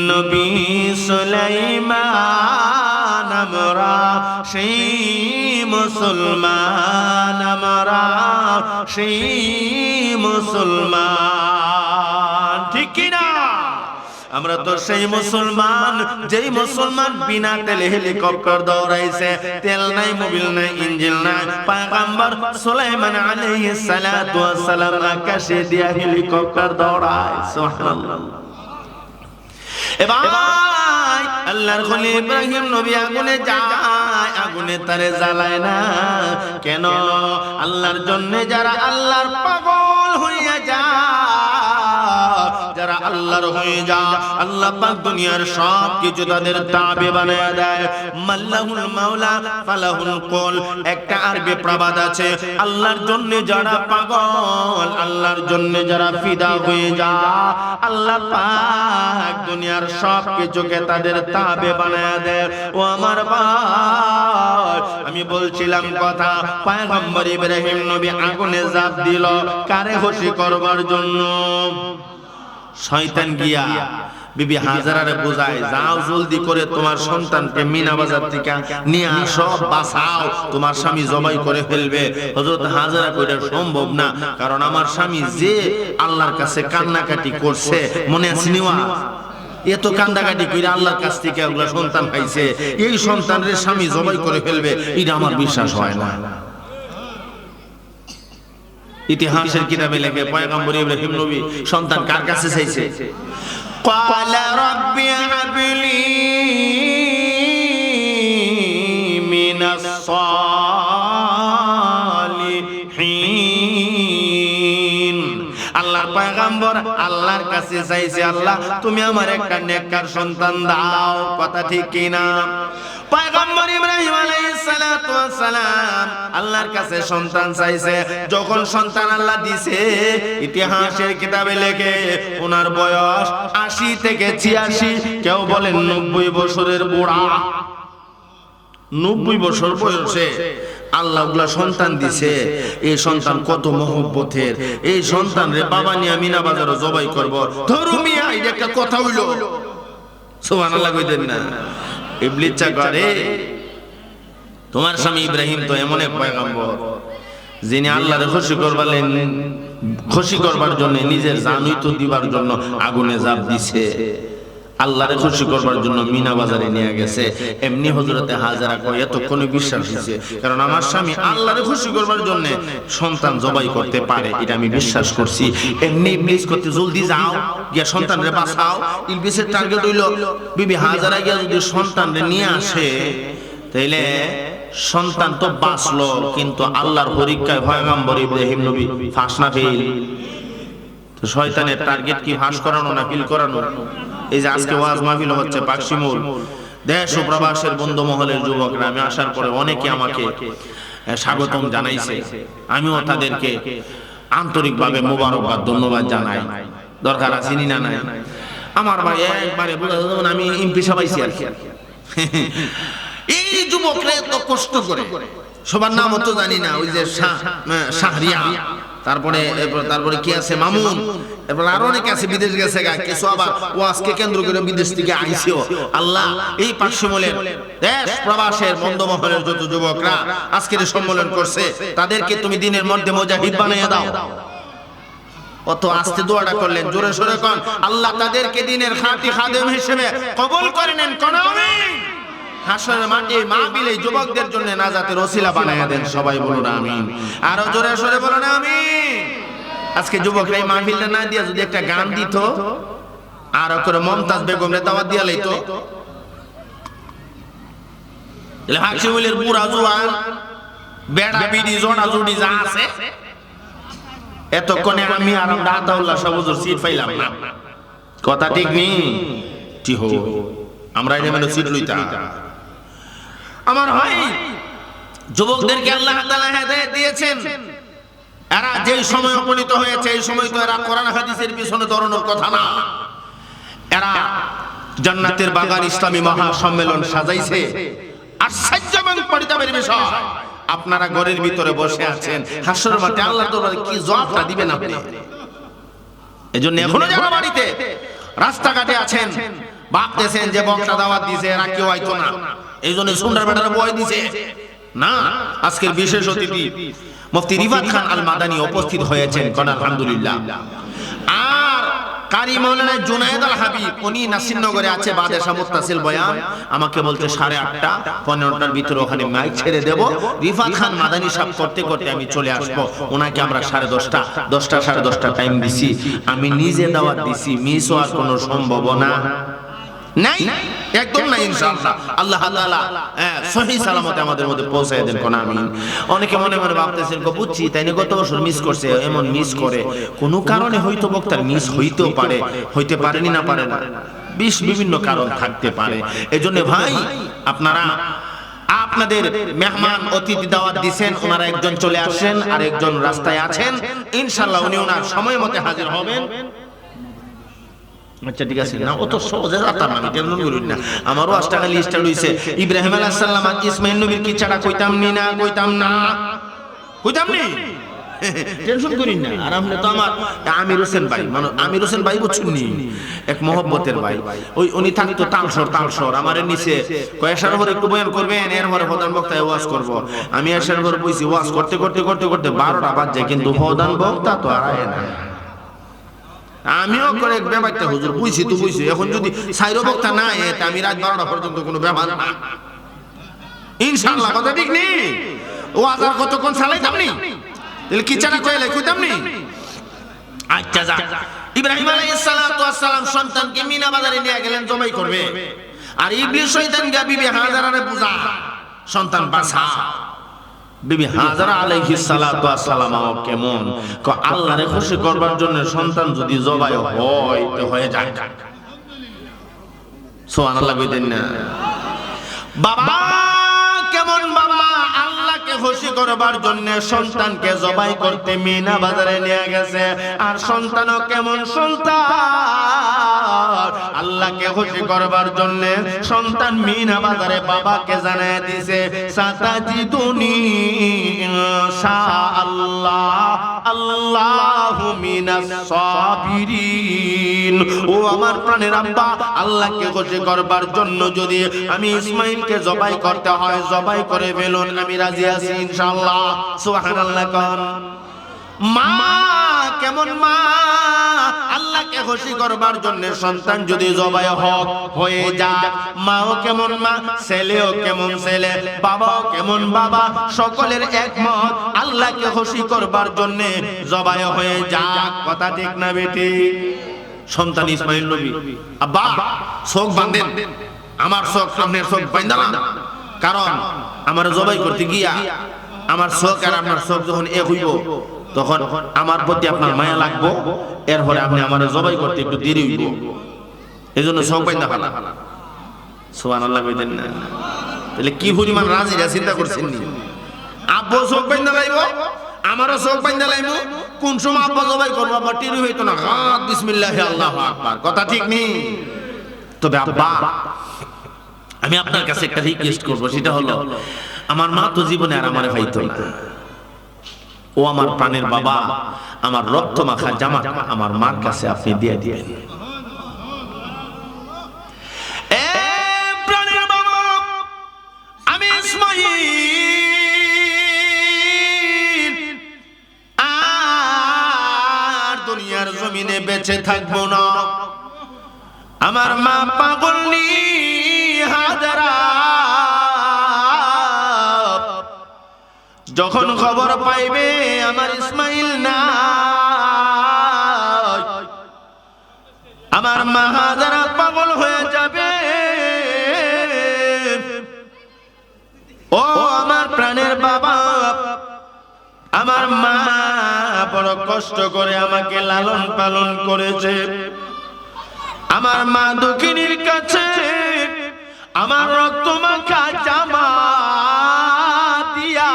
নবী সুলাইমান আমরা সেই মুসলমান, আমরা সেই মুসলমান, ঠিক কি না? আমরা তো সেই মুসলমান যেই মুসলমান বিনা তেলে হেলিকপ্টার দৌড়াইছে, তেল নাই, মোবিল নাই, ইঞ্জিন নাই। পয়গম্বর সুলাইমান আলাইহিস সালাতু ওয়াস সালাম আকাশে দিয়া হেলিকপ্টার দৌড়ায়। সুবহানাল্লাহ। এবার আল্লাহর খলিল ইব্রাহিম নবী আগুনে যায়, আগুনে তারে জ্বালায় না কেন? আল্লাহর জন্য যারা আল্লাহর পাগল হইয়া যায়, যারা আল্লাহর হয়ে যায়, আল্লাহ পাক দুনিয়ার সব কিছু তাদের তাবে বানায়া দেয়। মাল্লাহুল মাওলা ফালাহুল কুল, একটা আরবি প্রবাদ আছে, আল্লাহর জন্য যারা পাগল, আল্লাহর জন্য যারা ফিদা হয়ে যায়, আল্লাহ পাক দুনিয়ার সব কিছুকে তাদের তাবে বানায়া দেয়। ও আমার ভাই, আমি বলছিলাম কথা, পয়গম্বর ইব্রাহিম নবী আগুনে ঝাঁপ দিল কারে খুশি করবার জন্য? শয়তান গিয়া বিবি হাজারারে বোঝায়, যাও জলদি করে তোমার সন্তানকে মিনা বাজার থেকে নিয়ে আসো, বাঁচাও, তোমার স্বামী জবাই করে ফেলবে। হযরত হাজারা কইরা সম্ভব না, কারণ আমার স্বামী যে আল্লাহর কাছে কান্নাকাটি করছে, মনে আছে নিওয়া, এত কান্দাকাটি কইরা আল্লাহর কাছ থেকে ওগুলা সন্তান পাইছে, এই সন্তানের স্বামী জবাই করে ফেলবে, এটা আমার বিশ্বাস হয় না। ইতিহাসের কিতাবে লেখে পয়গম্বর ইব্রাহিম নবী সন্তান কার কাছে চাইছে? ক্বালা রাব্বি হাবলি মিনাস সালিহিন। আল্লাহর পয়গম্বর আল্লাহর কাছে চাইছে, আল্লাহ তুমি আমার একটা নেককার সন্তান দাও। কথা ঠিক কি না? পয়গম্বর ইব্রাহিম আলাইহিস সালাতু ওয়াস সালাম আল্লাহর কাছে সন্তান চাইছে, যখন সন্তান আল্লাহ দিছে, ইতিহাসের কিতাবে লেখে ওনার বয়স 80 থেকে 86, কেউ বলেন 90 বছরের বুড়া। 90 বছর বয়সে আল্লাহ ওগুলা সন্তান দিছে। এই সন্তান কত মহব্বতের, এই সন্তান রে বাবা নিয়ে মিনা বাজারে জবাই করব, ধরু মিয়া, এটা একটা কথা হইলো? সুবহানাল্লাহ কইতেন না? ইবলিস চা করে, তোমার স্বামী ইব্রাহিম তো এমন এক পয়গম্বর যিনি আল্লাহরে খুশি করবার জন্য নিজের জানই তো দিবার জন্য আগুনে ঝাঁপ দিছে, আল্লাহরে খুশি করবার জন্য মিনা বাজারে নিয়ে গেছে। এমনি হযরতে হাজারা কয় এতক্ষণে বিশ্বাস হইছে, কারণ আমার স্বামী আল্লাহরে খুশি করবার জন্য সন্তান জবাই করতে পারে, এটা আমি বিশ্বাস করছি। এমনি ইবলিস করতে, জলদি যাও গিয়া সন্তানরে বাঁচাও। ইবলিসের টার্গেট হইল বিবি হাজারা গিয়া যদি সন্তানরে নিয়ে আসে, তাইলে সন্তান তো বাঁচলো, কিন্তু আল্লাহর পরীক্ষায় পয়গম্বর ইব্রাহিম নবী ফাঁস না ফেল। তো শয়তানের টার্গেট কি ফাঁস করানো না ফিল করানো? এই যে আজকে ওয়াজ মাহফিল হচ্ছে পাকশিমুল, দেশ ও প্রবাসের বন্ধু মহলের যুবকরা, আমি আসার পরে অনেকে আমাকে স্বাগতম জানাইছে, আমিও তাদেরকে আন্তরিকভাবে মোবারকবাদ ধন্যবাদ জানাই। দরকার আছে না নাই? আমার ভাই একবারে আমি এমপি সবাইছি আর কি। এই যুবকরা এত কষ্ট করে, সবার নাম তো জানি না, ওই যে শাহরিয়া, তারপরে কি আছে মামুন, এরপর আরো অনেকে আছে বিদেশ গেছে, কিছু আবার ওয়াজকে কেন্দ্র করে বিদেশ থেকে আইছেও। আল্লাহ এই পাকশিমুলের দেশ প্রবাসের বন্ধুমহলের যত যুবকরা আজকের সম্মেলন করছে, তাদেরকে তুমি দিনের মধ্যে মুজাহিদ বানিয়ে দাও। অত আস্তে দোয়াটা করলেন, জোরে সোরে কোন আল্লাহ তাদেরকে দিনের খাঁটি খাদেম হিসেবে কবুল করে নেন। কোন আমিন। হাসরের মাঠে মাহফিলে যুবকদের জন্য নাজাতের ওসিলা বানায়া দেন। সবাই বলুন আমিন। আরো জোরে সোরে বলুন আমিন। আজকে যুবকরা এই মাহফিলটা না দিয়া যদি একটা গান দিত, আর করে মমতাজ বেগমরে দাওয়াত দিয়া লইতো, তাহলে হাকিমুলের পুরা জোয়ান বেড়া বিডি জোড়া জুড়ি যা আছে, এতক্ষণে আমি আর আতাউল্লাহ সব হুজুর সিট পাইলাম না। কথা ঠিক নেই? ঠিক হো, আমরা এনে মানে সিট লইতা। আমার ভাই, যুবকদেরকে আল্লাহ তাআলা হেদায়েত দিয়েছেন, এরা যে সময় উপনীত হয়েছে এই সময় তো এরা কোরআন হাদিসের পিছনে দৌড়ানোর কথা না। এরা জান্নাতের বাগান ইসলামী মহা সম্মেলন সাজাইছে। আশ্চর্য এবং পরিতাপের বিষয়, আপনারা ঘরের ভিতরে বসে আছেন, হাসরের মাঠে আল্লাহর দরবারে কি জবাবটা দিবেন আপনি? এজন্য এখনো যারা বাড়িতে রাস্তাঘাটে আছেন, ভাবতেছেন যে বক্তা দাওয়াত দিছে এরা কেউ আইতো না, এই জন্য সুন্ডার বেটারা বয় দিছে না। আজকের বিশেষ অতিথি মুফতি রিফাত খান আল মাদানী উপস্থিত হয়েছেন, কোন আলহামদুলিল্লাহ। আর কারি মাওলানা জুনায়েদ আল হাবিব, উনি নাসিরনগরে আছে, বাদেশা মুত্তাসিল বয়ান। আমাকে বলতে 8:30 15টার ভিতরে ওখানে মাইক ছেড়ে দেব, রিফাত খান মাদানী সাহেব করতে করতে আমি চলে আসব। ওনাকে আমরা 10:30 10:30 টাইম দিছি। আমি নিজে দাওয়াত দিছি, মিস হওয়ার কোনো সম্ভাবনা নাই, একদম নাই ইনশাআল্লাহ। আল্লাহ তাআলা সহিহ সালামতে আমাদের মধ্যে পৌঁছায় দেন, কোন আমিন। অনেকে মনে মনে ভাবতেছেন বুঝছি তাই না, গত বছর মিস করছে, এমন মিস করে কোনো কারণে হয়তো বক্তার মিস হইতেও পারে, হইতে পারেনি না পারে না, বিভিন্ন কারণ থাকতে পারে। এজন্য ভাই আপনারা আপনাদের মেহমান অতিথি দাওয়াত দিবেন, ওনারা একজন চলে আসেন আর একজন রাস্তায় আছেন, ইনশাআল্লাহ উনি ওনার সময় মতে হাজির হবেন। আচ্ছা ঠিক আছে, না অত সহজে রাতার আমি টেনশন করিন না। আমারও 8 টাকা লিস্ট হইছে, ইব্রাহিম আলাইহিস সালাম আর ইসমাঈল নবীর কি ছাড়া কইতাম নি, টেনশন করিন না। আর আপনি তো আমার আমির হোসেন ভাই, মানে আমির হোসেন ভাই বুঝছেন নি, এক মহব্বতের ভাই। ওই উনি থাকতো তালসর আমারে নিচে কয়েকটার পরে একটু বয়ান করবেন, এর পরে প্রধান বক্তায় ওয়াজ করব। আমি এসার পরে বইছি, ওয়াজ করতে 12টা বাজে, কিন্তু প্রধান বক্তা তো আর আয় না। আমিও করে ব্যাপারটা হুজুর বুঝছি তো বুঝছি, এখন যদি সাইরো বক্তা না এতে আমি রাত 12টা পর্যন্ত কোনো ব্যাপার না ইনশাআল্লাহ। কথা ঠিক নেই, ও আজার কতক্ষণ চালাইতাম নি, তাহলে কি চারা কইলে কইতাম নি। আচ্ছা যা, ইব্রাহিম আলাইহিস সালাতু ওয়াস সালাম সন্তানকে মিনা বাজারে নিয়ে গেলেন জবাই করবে, আর ইবলিস শয়তান গা বিবি হাজারারে বুঝা সন্তান বাঁচা। বিবি হাজারা আলাইহিস সালাতু ওয়াস সালাম কেমন ক আল্লাহরে খুশি করবার জন্য সন্তান যদি জবাই হয় তো হয়ে যায়, সুবহানাল্লাহ কইতেন না। বাবা কেমন বাবা আল্লাহকে খুশি করবার জন্য সন্তানকে জবাই করতে মিনা বাজারে নিয়ে গেছে, আর সন্তানও কেমন সন্তান আল্লাহকে খুশি করবার জন্য সন্তান মিনা বাজারে বাবাকে জানায় দিয়েছে, সাতাজিদুনি ইনশাআল্লাহ আল্লাহু মিনাস সাবিরিন। ও আমার প্রাণের আব্বা, আল্লাহকে খুশি করবার জন্য যদি আমি ইসমাঈলকে জবাই করতে হয় জবাই করে ফেলুন, আমি রাজি আছি ইনশাআল্লাহ। সুবহানাল্লাহ। কোন মা কেমন মা আল্লাহকে খুশি করবার জন্য সন্তান যদি জবাই হয়ে যায়, মাও কেমন মা, ছেলেও কেমন ছেলে, বাবাও কেমন বাবা, সকলের একমত আল্লাহকে খুশি করবার জন্য জবাই হয়ে যায়। কথা ঠিক না বেটি? সন্তান ইসমাঈল নবী, আব্বা চোখ বাঁধেন, আমার চোখ আপনার চোখ বাঁধা না, কারণ আমার জবাই করতে গিয়া আমার চোখ আর আপনার চোখ যখন এক হইব তখন আমার প্রতি আপনার মায়া লাগবো, এরপরে আপনি আমার জবাই করতে একটু দেরি হইব, এই জন্য চোখ বাঁধা ফেলা। সুবহানাল্লাহ কইতেন না? তাহলে কি পরিমাণ রাজিরা চিন্তা করছেন নি? আব্বু চোখ বাঁধা লাইব, আমারও চোখ বাঁধা লাইব, কোন সময় আব্বা জবাই করবো আবার টেরি হইতো না, বিসমিল্লাহ আল্লাহু আকবার। কথা ঠিক নেই? তবে আব্বা আমি আপনার কাছে একটা রিকোয়েস্ট করবো, সেটা হলো আমার মা তো জীবনে আর আমারে পাইতো না, ও আমার প্রাণের বাবা, আমার রক্ত মাখা জামা আমার মার কাছে আপনি দিয়ে দিবেন। এ প্রাণের বাবা, আমি ইসমাঈল আর দুনিয়ার জমিনে বেঁচে থাকবো না, আমার মা পাগলনি হাজারা যখন খবর পাইবে আমার ইসমাঈল না, আমার মা হাজারা পাগল হয়ে যাবে। ও আমার প্রাণের বাবা, আমার মা বড় কষ্ট করে আমাকে লালন পালন করেছে, আমার মা দক্ষিণীর কাছে আমার রক্ত মাখা জামা দিয়া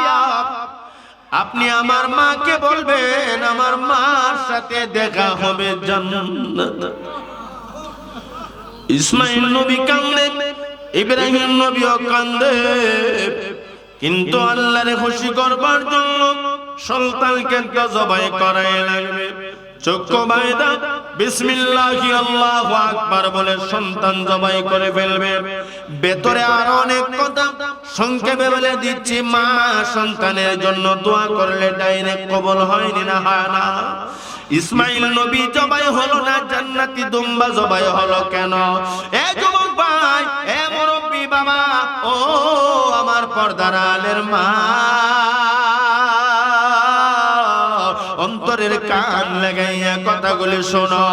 আপনি আমার মাকে বলবেন আমার মার সাথে দেখা হবে জান্নাত। ইসমাঈল নবী কান্দে, ইব্রাহিম নবীও কান্দে, কিন্তু আল্লাহরে খুশি করবার জন্য সন্তানকে জবাই করাই লাগবে। চক্ষু বাইদা বিসমিল্লাহি আল্লাহু আকবার বলে সন্তান জবাই করে ফেলবে। ভেতরে আরো অনেক কথা সংক্ষেপে বলে দিচ্ছি। মা সন্তানের জন্য দোয়া করলে ডাইরেক্ট কবুল হয়নি না হয় না? ইসমাইল নবী জবাই হলো না, জান্নাতি দুম্বা জবাই হলো কেন? এ যুবক ভাই, এ মুরব্বি বাবা, ও আমার পর্দার আলের মা, অন্তরের কান লাগাইয়া কথাগুলি শোনো।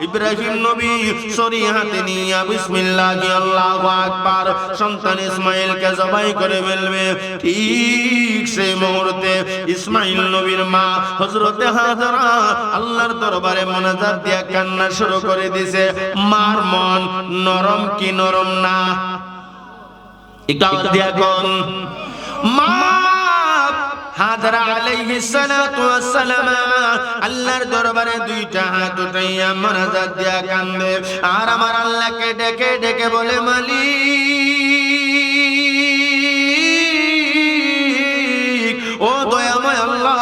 ইব্রাহিম নবী ছুরি হাতে নিয়ে বিসমিল্লাহি আল্লাহু আকবার সন্তান ইসমাইলকে জবাই করে ফেলবে। ঠিক সেই মুহূর্তে ইসমাইল নবীর মা হযরতে হাজরা আল্লাহর দরবারে মুনাজাত দিয়া কান্না শুরু করে দিয়েছে। মার মন নরম কি নরম না? একটু দিয়া কোন মা হাজরা আলাইহিস সালাতু ওয়াস সালাম আল্লাহর দরবারে দুইটা হাত উঠাইয়া মুনাজাত দিয়া কান্দে আর আমার আল্লাহকে ডেকে ডেকে বলে, মালিক, ও দয়াময় আল্লাহ,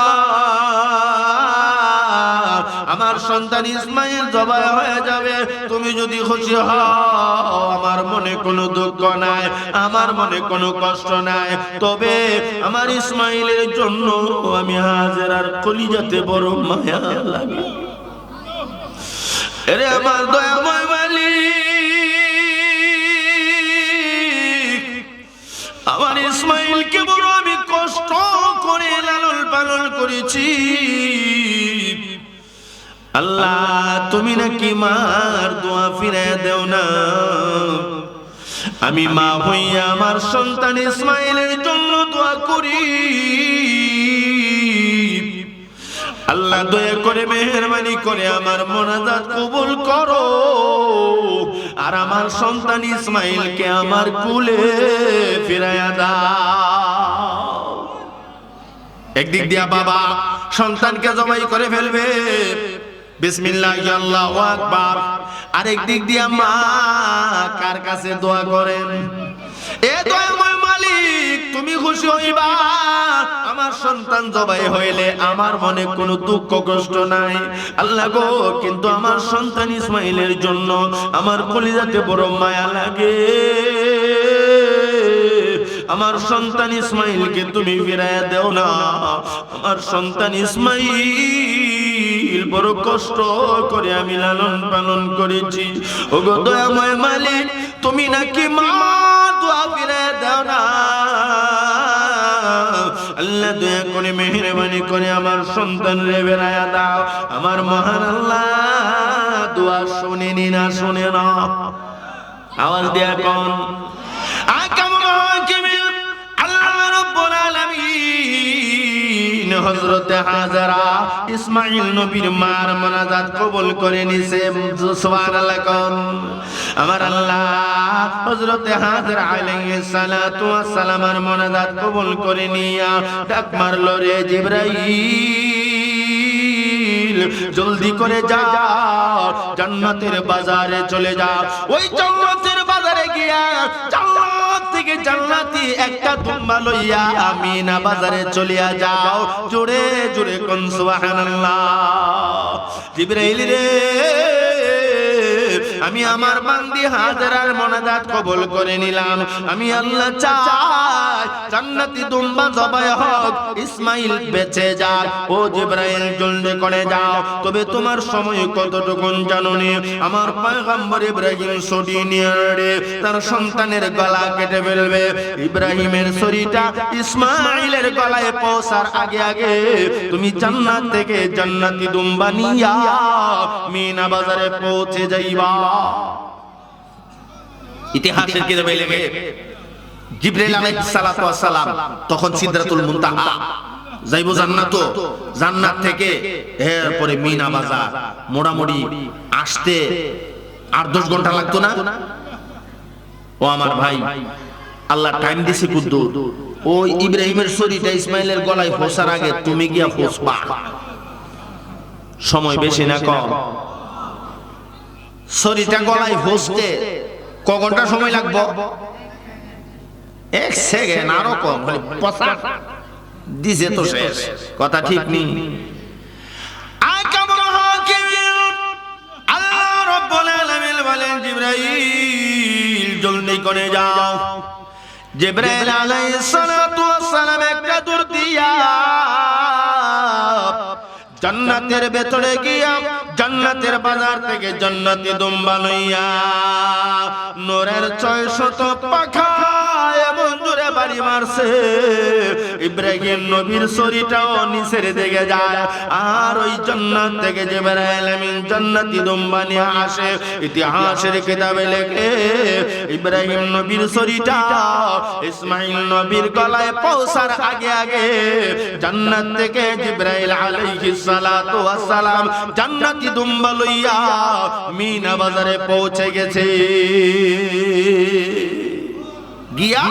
আমার সন্তান ইসমাইল জবাই হয়ে যাবে। তুমি যদি খুশি হও, আমার মনে কোনো দুঃখ নাই, আমার মনে কোনো কষ্ট নাই। তবে আমার ইসমাইলের জন্য আমি হাজেরার কলিজাতে বড় মায়া লাগে। আরে আমার দয়াময় মালিক, আমার ইসমাইলকে বড় আমি কষ্ট করে লালন পালন করেছি। আল্লাহ, তুমি নাকি মার দোয়া ফিরাইয়া দেও না। আমি মা হইয়া আমার সন্তান ইসমাইলের জন্য দোয়া করি। আল্লাহ দয়া করে মেহেরবানি করে আমার মুনাজাত কবুল করো আর আমার সন্তান ইসমাইলকে আমার কুলে ফিরাইয়া দাও। একদিক দিয়া বাবা সন্তানকে জবাই করে ফেলবে, বিসমিল্লাহি আল্লাহু আকবার, আরেক দিক দিয়া মা কার কাছে দোয়া করেন? এ দয়াময় মালিক, তুমি খুশি হইবা, আমার সন্তান জবাই হইলে আমার মনে কোনো দুঃখ কষ্ট নাই। আল্লাহ গো, কিন্তু আমার সন্তান ইসমাইলের জন্য আমার কলিজাতে বড় মায়া লাগে। আমার সন্তান ইসমাইলকে তুমি ফিরাইয়া দেও না। আমার সন্তান ইসমাইল বড় কষ্ট করে আমি লালন পালন করেছি। ওগো দয়াময় মালিক, তুমি নাকি মা দোয়া ফিরাইয়া দাও না। আল্লাহ দয়া করে মেহেরবানি করে আমার সন্তান রে ফিরাইয়া দাও। আমার মহান আল্লাহ দোয়া শুনেনি না শুনে না? আওয়াজ দিয়া কোন হযরতে হাজরা ইসমাইল নবীর মার মুনাজাত কবুল করে নিছে। সুবহানাল্লাহ কোন আমার আল্লাহ হযরতে হাজরা আলাইহিস সালাতু ওয়াস সালামের মুনাজাত কবুল করে নিয়া ডাক মারলো, রে জিবরাইল, জলদি করে যাও, জান্নাতের বাজারে চলে যাও। ওই জান্নাতের বাজারে গিয়া জান্নাত থেকে জান্নাতি একটা দুম্বা লইয়া আমিনা বাজারে চলিয়া যাও। জোরে জোরে কোন সুবহানাল্লাহ। জিবরাইল রে, আমি আমার বান্দি হাজরার মুনাজাত কবুল করে নিলাম। আমি আল্লাহ চাই জান্নাতি দুম্বা জবাই হোক, ইসমাইল বেঁচে যাক। ও জিবরাইল, জলদি করে যাও। তবে তোমার সময় কতটুকুন জানো নি? আমার পয়গম্বর ইব্রাহিম ছুরি নিয়ে তার সন্তানের গলা কেটে ফেলবে। ইব্রাহিমের ছুরিটা ইসমাইলের গলায় পৌঁছার আগে আগে তুমি জান্নাত থেকে জান্নাতি দুম্বা নিয়া মিনা বাজারে পৌঁছে যাইবা। ইতিহাসের কিতাবে লেখে জিবরাইল আলাইহিস সালাতু ওয়াস সালাম তখন সিদরাতুল মুনতাহা যাইবো জান্নাত। জান্নাত থেকে এরপরে মিনা বাজার মোড়ামুড়ি আসতে 8-10 ঘন্টা লাগতো না? ও আমার ভাই, আল্লাহ টাইম দিছে কুদ্দু। ওই ইব্রাহিমের ছুরিটা ইসমাইলের গলায় পৌঁছার আগে তুমি গিয়া পৌঁছবা। সময় বেশি না কম? ছুরিটা গলায় পৌঁছতে ক ঘন্টা সময় লাগবে? 1 সেকেন্ড, আরো কম হলে পচা দিছে তো শেষ। কথা ঠিক নেই? জিবরাইল জলদি করে যাও। জিবরাইল আলাইহিস সালাতু ওয়াস সালাম একটা দূর দিয়া জান্নাতের ভেতরে গিয়া জান্নাতের বাজার থেকে জান্নাতি দুম্বা লইয়া নূরের 600 পাখা এমন জোরে বাড়ি মারছে ইব্রাহিম নবীর শরীরটাও নিচের দিকে যায়। আর ওই জান্নাত থেকে জিবরাইল আমিন জান্নাতি দুম্বা নিয়ে আসে। ইতিহাসের কিতাবে লেখে ইব্রাহিম নবীর শরীরটা ইসমাইল নবীর গলায় পৌঁছার আগে আগে জান্নাত থেকে জিবরাইল আলাইহিস সালাতু ওয়াস সালাম জান্নাতি দুম্বা লইয়া মিনা বাজারে পৌঁছে গেছে। গিয়া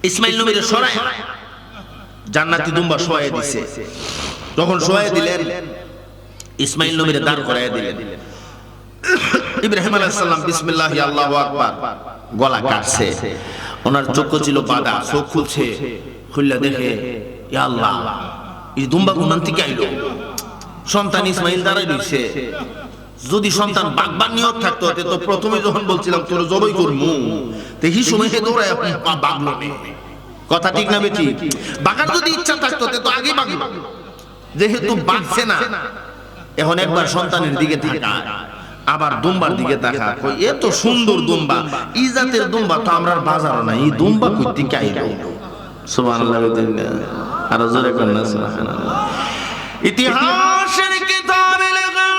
ইসমাইল নবীর সরায় জান্নাতি দুম্বা শোয়ায় দিছে। যখন শোয়ায় দিলেন ইসমাইল নবীর দাঁড় করায় দিলেন। ইব্রাহিম আলাইহিস সালাম বিসমিল্লাহি আল্লাহু আকবার গলা কাটছে। ওনার চোখ ছিল বাঁধা, চোখ খুলছে, খুললে দেখে ইয়া আল্লাহ এই দুম্বা কোন থেকে আইলো। সন্তান ইসমাইল দাঁড়াই রইছে। যদি সন্তান বাগবার নিয়ত থাকতো তো প্রথমে যখন বলছিলাম তোর জবাই করমু দেখি সময় হে দৌড়ায় বাগলো নে। কথা ঠিক না বেটি? বাগার যদি ইচ্ছা থাকতো তো আগে বাগলো, যেহেতু বাগছে না এখন একবার সন্তানের দিকে থাকা আবার দুম্বার দিকে তাকা। কই এত সুন্দর দুম্বা, ই জাতের দুম্বা তো আমরা বাজারও না, এই দুম্বা কই থেকে আইলো। সুবহানাল্লাহ। আর জোরে কোন না সুবহানাল্লাহ। ইতিহাসের কিতাবে লেখা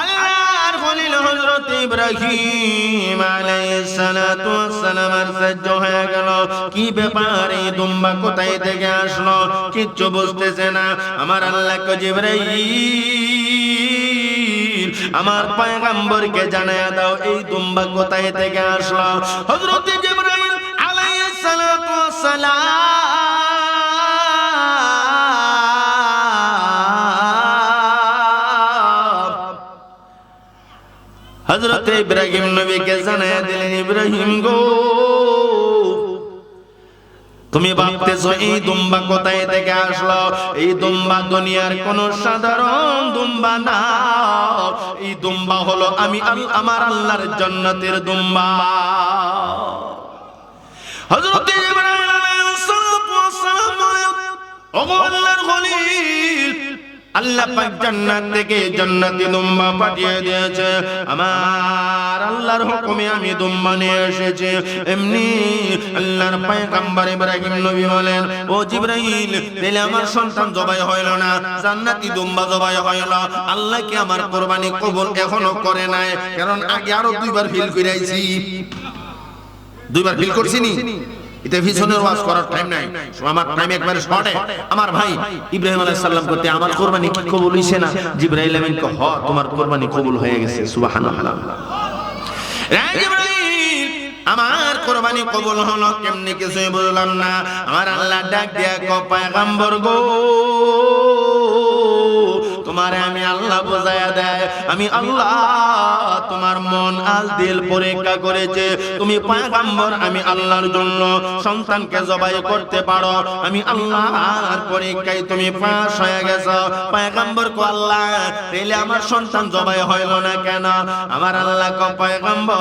আল্লাহর খলিল হযরত ইব্রাহিম আলাইহিস সালাতু ওয়াস সালাম আশ্চর্য হয়ে গেল। কি ব্যাপার, এই দুম্বা কোথায় থেকে আসলো কিচ্ছু বুঝতেছে না। আমার আল্লাহ কে জিবরাইল আমার পয়গম্বরকে জানায়া দাও এই দুম্বা কোথায় থেকে আসলো। হযরত জিবরাইল আলাইহিস সালাতু ওয়াস সালাম হযরত ইব্রাহিম নবীকে জানায়া দিলেন, ইব্রাহিম গো তুমি ভাবতেছো এই দুম্বা কোথায় থেকে আসলো? এই দুম্বা দুনিয়ার কোন সাধারণ দুম্বা না, এই দুম্বা হলো আমি আমার আল্লাহর জান্নাতের দুম্বা। হযরত ইব্রাহিম আলাইহিস সালাম বলেন, ওগো আল্লাহর খলিল, আল্লাহ পাক জান্নাত থেকে জান্নাতি দুম্বা পাঠিয়ে দিয়েছে। আমার আল্লাহর হুকুমে আমি দুম্বা নিয়ে এসেছি। এমনি আল্লাহর পয়গম্বর ইব্রাহিম নবী বলেন, ও জিবরাইল, তাহলে আমার সন্তান জবাই হইল না, জান্নাতি দুম্বা জবাই হইল, আল্লাহ কি আমার কুরবানি কবুল এখনো করে নাই? কারণ আগে আরো দুইবার ফিল কইরাইছি, দুইবার ফিল করছিনি। এতে পিছনের ওয়াজ করার টাইম নাই, আমার টাইম একবারে শর্টে। আমার ভাই ইব্রাহিম আলাইহিস সালাম করতে আমার কুরবানি কি কবুল হইছে না? জিবরাইল আমিন কো হ, তোমার কুরবানি কবুল হয়ে গেছে। সুবহানাল্লাহ। জিবরাইল আমার কুরবানি কবুল হলো কেমনে কিছুই বুঝলাম না। আমার আল্লাহ ডাক দিয়া কো, পয়গম্বর গো তোমারে আমি আল্লাহ বোঝায়া দেয়, আমি আল্লাহ তোমার মন আর দিল পরীক্ষা করেছে। তুমি পয়গম্বর, আমি আল্লাহর জন্য সন্তানকে জবাই করতে পারো, আমি আল্লাহর পরীক্ষায় তুমি পাস হয়ে গেছো। পয়গম্বর কো আল্লাহ, তাইলে আমার সন্তান জবাই হইল না কেন? আমার আল্লাহ কো, পয়গম্বর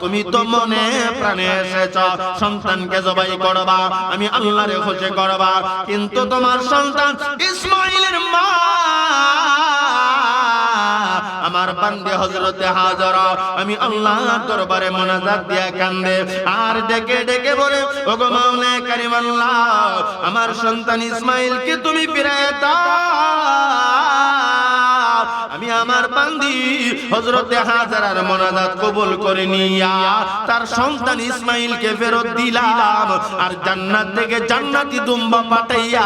তুমি তো মনে প্রাণে এসেছ সন্তানকে জবাই করবা, আমি আল্লাহরে খুশি করবা, কিন্তু তোমার সন্তান ইসমাইলের মা আমার বান্দে হযরতে হাজরা আমি আল্লাহর দরবারে মুনাজাত দিয়া কান্দে আর ডেকে ডেকে বলে, ওগো মাওলা কারীম আল্লাহ, আমার সন্তান ইসমাইলকে তুমি ফিরায় দাও। আমি আমার বান্দি হযরতে হাজরার মুনাজাত কবুল করে নিয়া তার সন্তান ইসমাইলকে ফেরত দিলাম, আর জান্নাত থেকে জান্নাতি দুম্বা পাঠাইয়া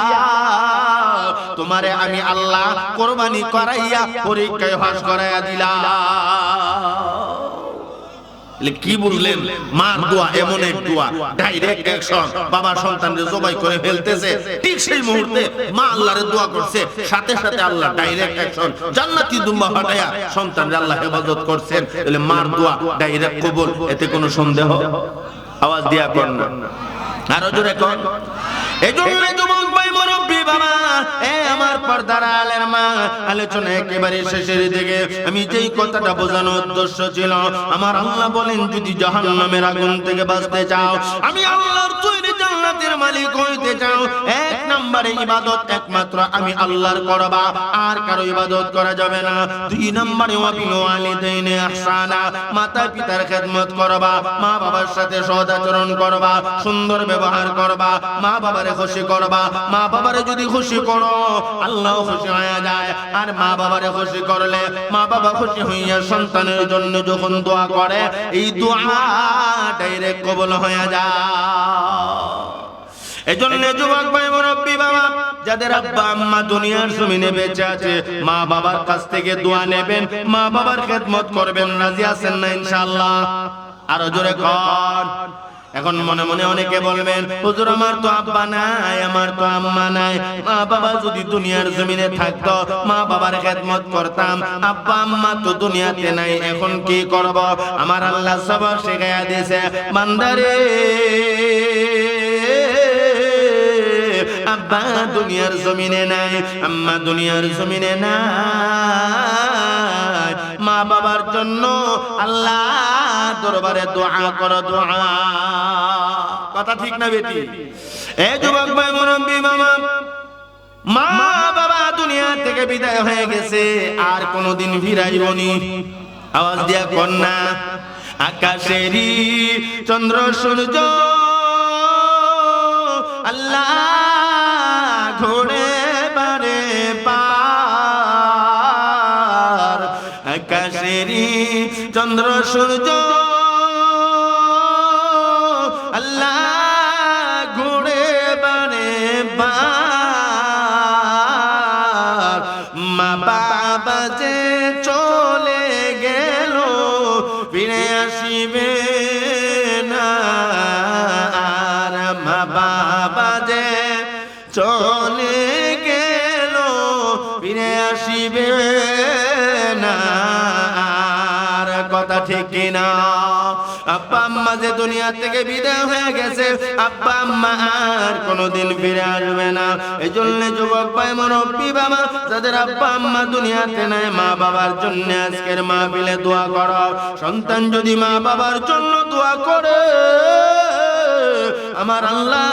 তোমারে আমি আল্লাহ কুরবানি করাইয়া পরীক্ষায় পাস করাইয়া দিলাম। কি বুঝলেন? মার দোয়া এমন এক দোয়া, ডাইরেক্ট অ্যাকশন। বাবা সন্তানকে জবাই করে ফেলতেছে, ঠিক সেই মুহূর্তে মা আল্লাহরে দোয়া করছে, সাথে সাথে আল্লাহ ডাইরেক্ট অ্যাকশন, জান্নাতি দুম্বা পাঠায়া সন্তানকে আল্লাহ হেফাজত করছেন। তাহলে মার দোয়া ডাইরেক্ট কবুল, এতে কোনো সন্দেহ? আওয়াজ দিয়া কোন না, আরো জোরে কোন। এজন্য যুবক ভাই মুরব্বি বাবা, আমার পর্দার আলের মা, আলোচনা একেবারে শেষের দিকে আমি যেই কথাটা বোঝানোর উদ্দেশ্য ছিল, আমার আল্লাহ বলেন যদি জাহান্নামের আগুন থেকে বাঁচতে চাও, আমি আল্লাহর তৈরি জান্নাতের মালিক হইতে চাও, এক নম্বরে ইবাদত একমাত্র আমি আল্লাহর করবা, আর কারো ইবাদত করা যাবে না। দুই নম্বরে ওয়াবিল ওয়ালিদাইনি ইহসানা, মাতা পিতার খেদমত করবা, মা বাবার সাথে সৎ আচরণ করবা, সুন্দর ব্যবহার করবা, মা বাবারে খুশি করবা। মা বাবারে যদি খুশি করো আল্লাহ খুশি হয়ে যায়, আর মা বাবারে খুশি করলে মা বাবা খুশি হইয়া সন্তানের জন্য যখন দোয়া করে এই দোয়া ডাইরেক্ট কবুল হয়ে যায়। এজন্য যুবক ভাই মুরব্বী বাবা, যাদের আব্বা আম্মা দুনিয়ার জমিনে বেঁচে আছে, মা বাবার কাছ থেকে দোয়া নেবেন, মা বাবার খেদমত করবেন। রাজি আছেন না ইনশাআল্লাহ? আরো জোরে কর। এখন মনে মনে অনেকে বলবেন, হুজুর আমার তো আব্বা নাই, আমার তো আম্মা নাই, মা বাবা যদি দুনিয়ার জমিনে থাকতো মা বাবার খেদমত করতাম, আব্বা আম্মা তো দুনিয়াতে নাই, এখন কি করব? আমার আল্লাহ সবক শিখাইয়া দিয়েছে, বান্দারে আব্বা দুনিয়ার জমিনে নাই, আম্মা দুনিয়ার জমিনে নাই, মা বাবার জন্য আল্লাহ দরবারে দোয়া করো, দোয়া। কথা ঠিক না বেটি? এই যুবক ভাই মুরব্বী মামা, মা বাবা দুনিয়া থেকে বিদায় হয়ে গেছে, আর কোনোদিন ফিরাইবনি। আওয়াজ দিয়া কন্যা, আকাশেরই চন্দ্র সূর্য আল্লাহ ঘোরে বারে পার, আকাশেরই চন্দ্র সূর্য আল্লাহ ঘোরে বারে পার, মা বাবা যে চলে গেল ফিরে আসিবে না, আর মা বাবা যে চলে গেল ফিরে আসিবে না। আর কথা ঠিক কিনা? আব্বা আম্মা যে দুনিয়া থেকে বিদায় হয়ে গেছে, আব্বা আম্মা আর কোনোদিন ফিরে আসবে না। এই জন্য যুবক ভাই মুরব্বী বাবা, যাদের আব্বা আম্মা দুনিয়াতে নাই, মা বাবার জন্য আজকের মাহফিলে দোয়া করো। সন্তান যদি মা বাবার জন্য দোয়া করে, আমার আল্লাহ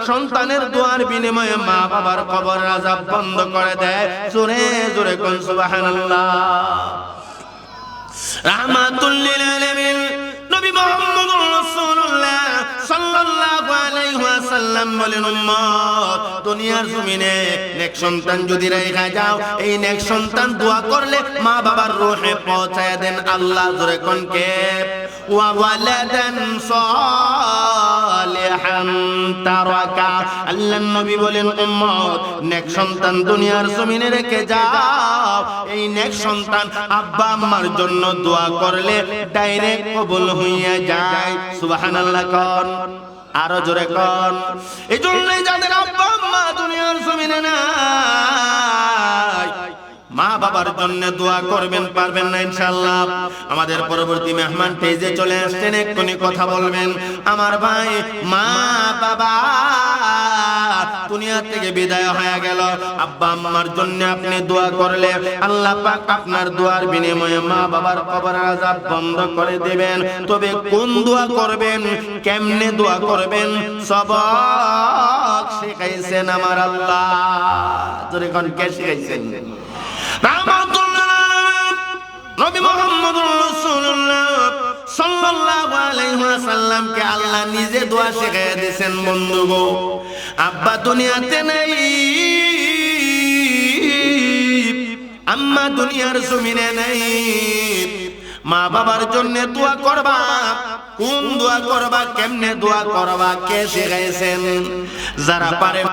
সন্তানের দোয়ার বিনিময়ে মা বাবার কবরের আযাব বন্ধ করে দেয়। জোরে জোরে কোন সুবহানাল্লাহ। রাহমাতুল লিল আলামিন নবী মুহাম্মদুর রাসূলুল্লাহ সাল্লাল্লাহু আলাইহি ওয়াসাল্লাম বলেন, উম্মত দুনিয়ার জমিনে নেক সন্তান যদি রেখে যাও, এই নেক সন্তান দোয়া করলে মা বাবার রূহে পৌঁছায় দেন আল্লাহ। জোরে কোন কে? ওয়া ওয়ালাদান সালিহান তারাকা। আল্লাহর নবী বলেন, উম্মত নেক সন্তান দুনিয়ার জমিনে রেখে যাও, এই নেক সন্তান আব্বা আম্মার জন্য দোয়া করলে ডাইরেক্ট কবুল হইয়া যায়। সুবহানাল্লাহ কোন? আরো জোরে কোন? এই জন্যই যাদের আব্বা আম্মা দুনিয়ার জমিনে নাই, মা বাবার জন্য দোয়া করবেন, পারবেন না ইনশাআল্লাহ। আমাদের পরবর্তী মেহমান পেজে চলে আসছেন, এক্ষুনি কথা বলবেন। আমার ভাই, মা বাবা দুনিয়া থেকে বিদায় হয়ে গেল, আব্বা আম্মার জন্য আপনি দোয়া করলে আল্লাহ পাক আপনার দোয়ার বিনিময়ে মা বাবার কবরের আযাব বন্ধ করে দিবেন। তবে কোন দোয়া করবেন, কেমনে দোয়া করবেন, সবক শিখাইছেন আমার আল্লাহ। জোরে কোন কে শিখাইছেন? নবী মুহাম্মদুর রাসূলুল্লাহ সাল্লাল্লাহু আলাইহি ওয়াসাল্লামকে আল্লাহ নিজে দোয়া শিখিয়ে দিয়েছেন। বন্ধু গো, আব্বা দুনিয়াতে নাই, আম্মা দুনিয়ার জমিনে নাই, মা বাবার জন্য দোয়া করবা। কোন দোয়া করবা, কেমনে দোয়া করবা, কে শিখাইছেন? যারা পারে